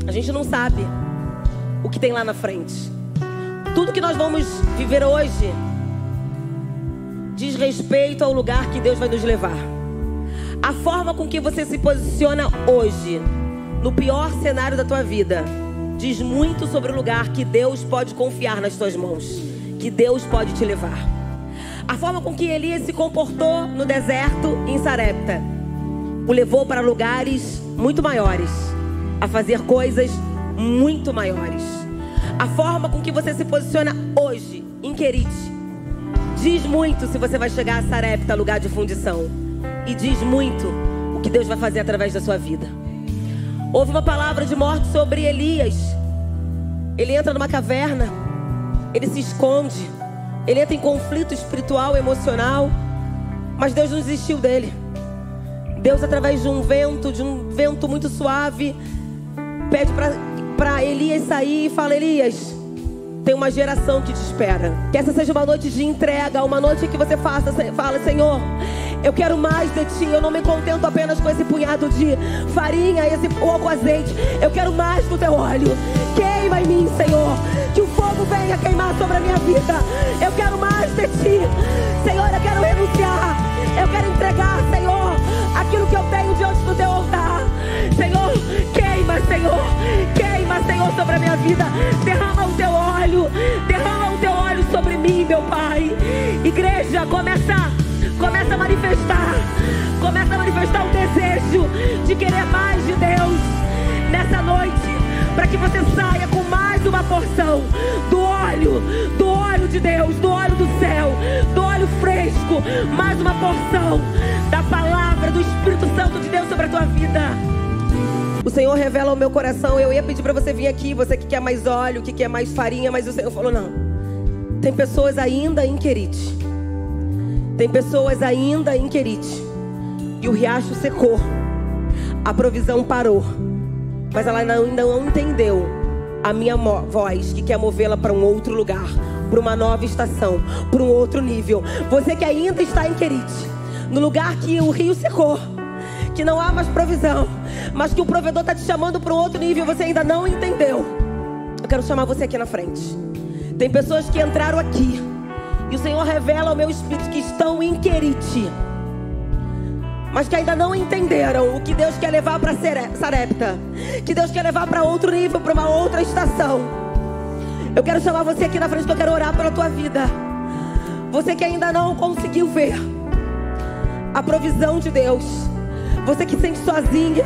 A gente não sabe o que tem lá na frente. Tudo que nós vamos viver hoje diz respeito ao lugar que Deus vai nos levar. A forma com que você se posiciona hoje, no pior cenário da tua vida, diz muito sobre o lugar que Deus pode confiar nas tuas mãos, que Deus pode te levar. A forma com que Elias se comportou no deserto em Sarepta o levou para lugares muito maiores, a fazer coisas muito maiores. A forma com que você se posiciona hoje em Querite diz muito se você vai chegar a Sarepta, lugar de fundição. E diz muito o que Deus vai fazer através da sua vida. Houve uma palavra de morte sobre Elias. Ele entra numa caverna, ele se esconde, ele entra em conflito espiritual, emocional, mas Deus não desistiu dele. Deus, através de um vento muito suave, pede para Elias sair e fala: Elias, tem uma geração que te espera. Que essa seja uma noite de entrega, uma noite que você fala: Senhor, eu quero mais de ti. Eu não me contento apenas com esse punhado de farinha, esse pouco azeite. Eu quero mais do teu óleo. Queima em mim, Senhor. Que o fogo venha queimar sobre a minha vida. Eu quero mais de ti. Senhor, eu quero renunciar. Eu quero entregar, Senhor, aquilo que eu tenho diante do teu altar. Senhor, queima, Senhor. Queima, Senhor, sobre a minha vida. Derrama o teu óleo. Derrama o teu óleo sobre mim, meu Pai. Igreja, começa a manifestar. Começa a manifestar o desejo de querer mais de Deus nessa noite, para que você saia com mais uma porção do óleo de Deus, do óleo do céu, do óleo fresco, mais uma porção da palavra do Espírito Santo de Deus sobre a tua vida. O Senhor revela ao meu coração. Eu ia pedir para você vir aqui, você que quer mais óleo, que quer mais farinha, mas o Senhor falou não. Tem pessoas ainda em Querite. Tem pessoas ainda em Querite. E o riacho secou. A provisão parou. Mas ela ainda não entendeu a minha voz, que quer movê-la para um outro lugar, para uma nova estação, para um outro nível. Você que ainda está em Querite, no lugar que o rio secou, que não há mais provisão, mas que o provedor está te chamando para um outro nível, você ainda não entendeu. Eu quero chamar você aqui na frente. Tem pessoas que entraram aqui e o Senhor revela ao meu espírito que estão em Querite, mas que ainda não entenderam o que Deus quer levar para Sarepta, que Deus quer levar para outro nível, para uma outra estação. Eu quero chamar você aqui na frente, que eu quero orar pela tua vida. Você que ainda não conseguiu ver a provisão de Deus, você que se sente sozinha,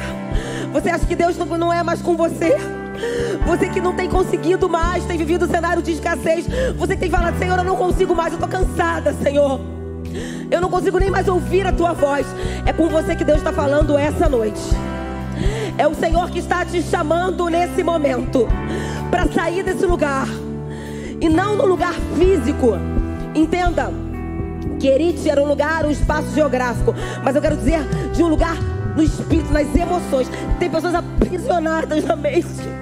você acha que Deus não é mais com você, você que não tem conseguido mais, tem vivido um cenário de escassez, você que tem falado: Senhor, eu não consigo mais, eu estou cansada, Senhor, eu não consigo nem mais ouvir a tua voz. É com você que Deus está falando essa noite. É o Senhor que está te chamando nesse momento para sair desse lugar, e não no lugar físico. Entenda, Querite era um lugar, um espaço geográfico, mas eu quero dizer de um lugar no espírito, nas emoções. Tem pessoas aprisionadas na mente.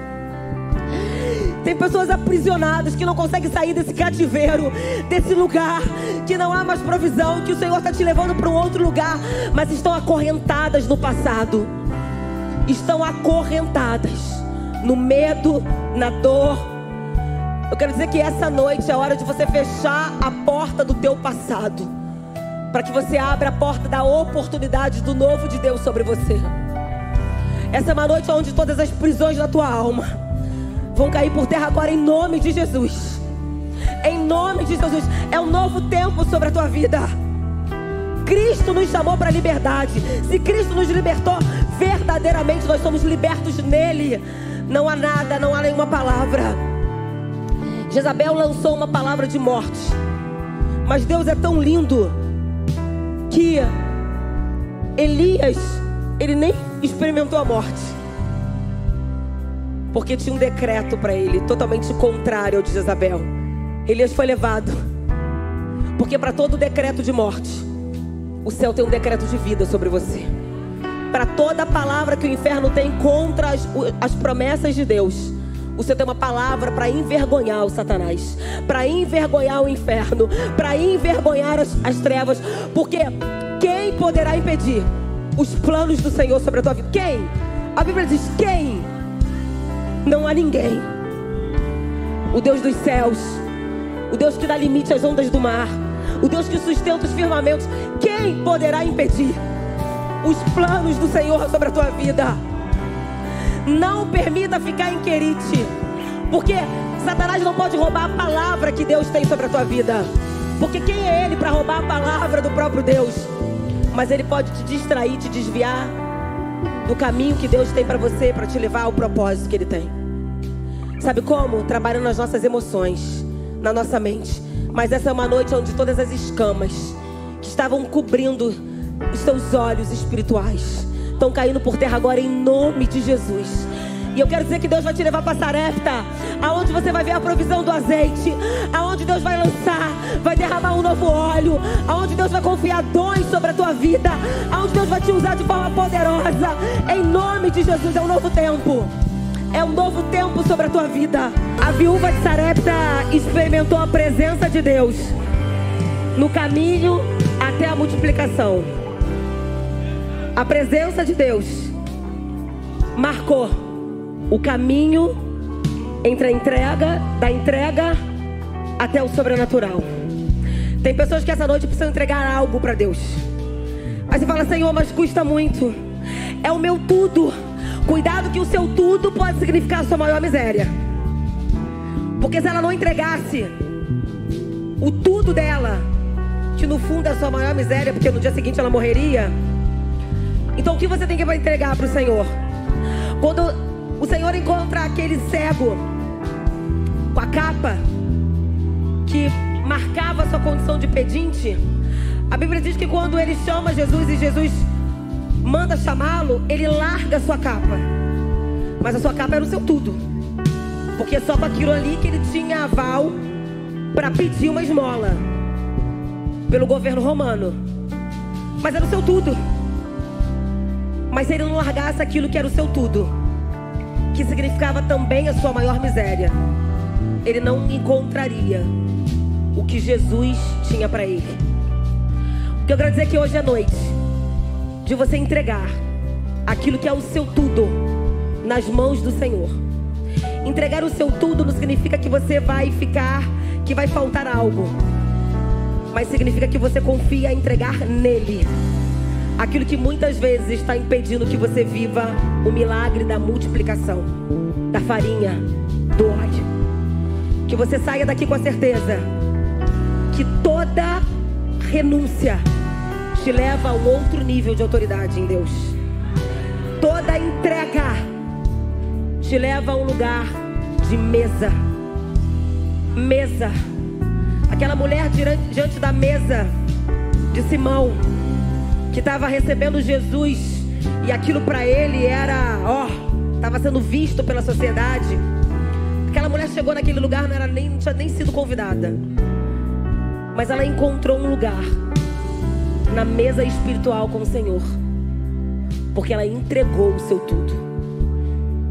Tem pessoas aprisionadas que não conseguem sair desse cativeiro, desse lugar que não há mais provisão, que o Senhor está te levando para um outro lugar, mas estão acorrentadas no passado. Estão acorrentadas no medo, na dor. Eu quero dizer que essa noite é hora de você fechar a porta do teu passado, para que você abra a porta da oportunidade do novo de Deus sobre você. Essa é uma noite onde todas as prisões da tua alma vão cair por terra agora, em nome de Jesus. Em nome de Jesus. É um novo tempo sobre a tua vida. Cristo nos chamou para a liberdade. Se Cristo nos libertou, verdadeiramente nós somos libertos nele. Não há nada, não há nenhuma palavra. Jezabel lançou uma palavra de morte, mas Deus é tão lindo que Elias, ele nem experimentou a morte, porque tinha um decreto para ele, totalmente contrário ao de Jezabel. Elias foi levado, porque para todo decreto de morte, o céu tem um decreto de vida sobre você. Para toda palavra que o inferno tem contra as promessas de Deus, o Senhor tem uma palavra para envergonhar o Satanás, para envergonhar o inferno, para envergonhar as trevas. Porque quem poderá impedir os planos do Senhor sobre a tua vida? Quem? A Bíblia diz: quem? Não há ninguém. O Deus dos céus, o Deus que dá limite às ondas do mar, o Deus que sustenta os firmamentos. Quem poderá impedir os planos do Senhor sobre a tua vida? Não permita ficar em Querite, porque Satanás não pode roubar a palavra que Deus tem sobre a tua vida. Porque quem é ele para roubar a palavra do próprio Deus? Mas ele pode te distrair, te desviar do caminho que Deus tem para você, para te levar ao propósito que ele tem. Sabe como? Trabalhando nas nossas emoções, na nossa mente. Mas essa é uma noite onde todas as escamas que estavam cobrindo os teus olhos espirituais estão caindo por terra agora, em nome de Jesus. E eu quero dizer que Deus vai te levar para Sarepta, aonde você vai ver a provisão do azeite, aonde Deus vai lançar, vai derramar um novo óleo, aonde Deus vai confiar dons sobre a tua vida, aonde Deus vai te usar de forma poderosa, em nome de Jesus. É um novo tempo, é um novo tempo sobre a tua vida. A viúva de Sarepta experimentou a presença de Deus no caminho até a multiplicação. A presença de Deus marcou o caminho entre da entrega até o sobrenatural. Tem pessoas que essa noite precisam entregar algo para Deus. Aí você fala: Senhor, mas custa muito. É o meu tudo. Cuidado que o seu tudo pode significar a sua maior miséria. Porque se ela não entregasse o tudo dela, que no fundo é a sua maior miséria, porque no dia seguinte ela morreria. Então o que você tem que entregar para o Senhor? Quando o Senhor encontra aquele cego com a capa que marcava a sua condição de pedinte, a Bíblia diz que quando ele chama Jesus e Jesus manda chamá-lo, ele larga a sua capa. Mas a sua capa era o seu tudo, porque é só com aquilo ali que ele tinha aval para pedir uma esmola pelo governo romano. Mas era o seu tudo. Mas se ele não largasse aquilo que era o seu tudo, que significava também a sua maior miséria, ele não encontraria o que Jesus tinha para ele. O que eu quero dizer é que hoje é noite de você entregar aquilo que é o seu tudo nas mãos do Senhor. Entregar o seu tudo não significa que você vai ficar, que vai faltar algo, mas significa que você confia em entregar nele aquilo que muitas vezes está impedindo que você viva o milagre da multiplicação da farinha, do óleo. Que você saia daqui com a certeza que toda renúncia te leva a um outro nível de autoridade em Deus. Toda entrega te leva a um lugar de mesa. Mesa. Aquela mulher diante da mesa de Simão, que estava recebendo Jesus, e aquilo para ele era, estava sendo visto pela sociedade. Aquela mulher chegou naquele lugar, não tinha nem sido convidada, mas ela encontrou um lugar na mesa espiritual com o Senhor, porque ela entregou o seu tudo.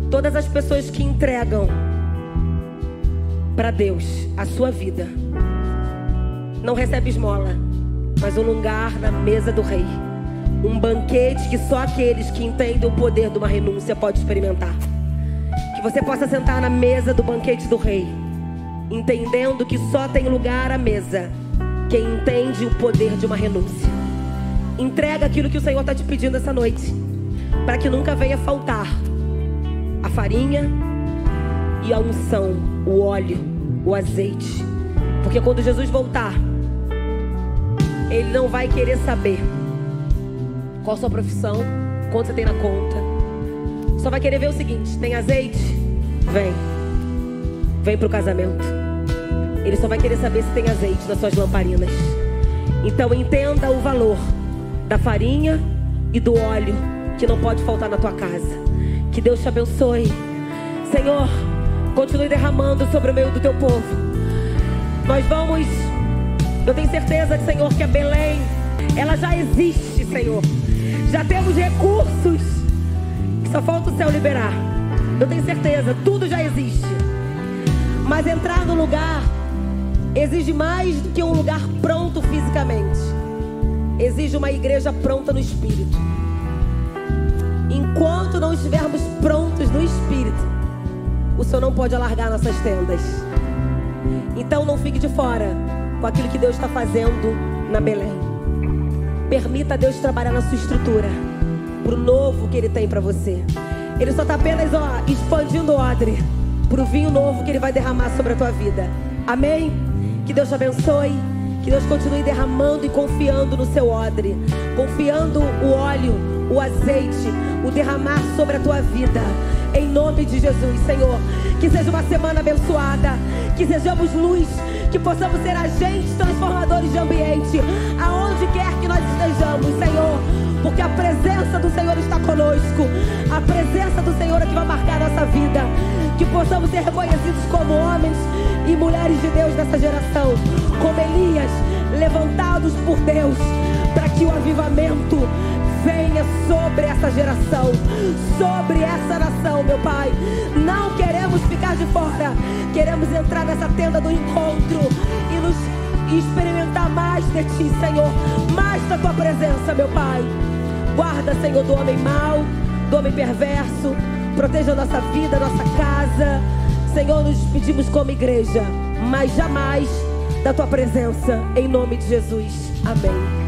Todas as pessoas que entregam para Deus a sua vida não recebem esmola, mas um lugar na mesa do rei. Um banquete que só aqueles que entendem o poder de uma renúncia podem experimentar. Que você possa sentar na mesa do banquete do rei, entendendo que só tem lugar à mesa quem entende o poder de uma renúncia. Entrega aquilo que o Senhor está te pedindo essa noite, para que nunca venha faltar a farinha e a unção, o óleo, o azeite. Porque quando Jesus voltar, Ele não vai querer saber qual a sua profissão, quanto você tem na conta. Só vai querer ver o seguinte: tem azeite? Vem pro casamento. Ele só vai querer saber se tem azeite nas suas lamparinas. Então entenda o valor da farinha e do óleo que não pode faltar na tua casa. Que Deus te abençoe. Senhor, continue derramando sobre o meio do teu povo. Nós vamos, eu tenho certeza, Senhor, que a Belém, ela já existe, Senhor. Já temos recursos, que só falta o céu liberar. Eu tenho certeza, tudo já existe. Mas entrar no lugar exige mais do que um lugar pronto fisicamente. Exige uma igreja pronta no espírito. Enquanto não estivermos prontos no espírito, o Senhor não pode alargar nossas tendas. Então não fique de fora com aquilo que Deus está fazendo na Belém. Permita Deus trabalhar na sua estrutura, para o novo que Ele tem para você. Ele só está apenas expandindo o odre para o vinho novo que Ele vai derramar sobre a tua vida. Amém? Que Deus te abençoe. Que Deus continue derramando e confiando no seu odre, confiando o óleo, o azeite, o derramar sobre a tua vida. Em nome de Jesus, Senhor. Que seja uma semana abençoada, que sejamos luz, que possamos ser agentes transformadores de ambiente, aonde quer que nós estejamos, Senhor. Porque a presença do Senhor está conosco. A presença do Senhor é que vai marcar a nossa vida. Que possamos ser reconhecidos como homens e mulheres de Deus nessa geração, como Elias, levantados por Deus, para que o avivamento venha sobre essa geração, sobre essa nação, meu Pai. Não queremos ficar de fora, queremos entrar nessa tenda do encontro e experimentar mais de Ti, Senhor, mais da Tua presença, meu Pai. Guarda, Senhor, do homem mau, do homem perverso. Proteja a nossa vida, a nossa casa. Senhor, nos pedimos como igreja, mas jamais da Tua presença, em nome de Jesus. Amém.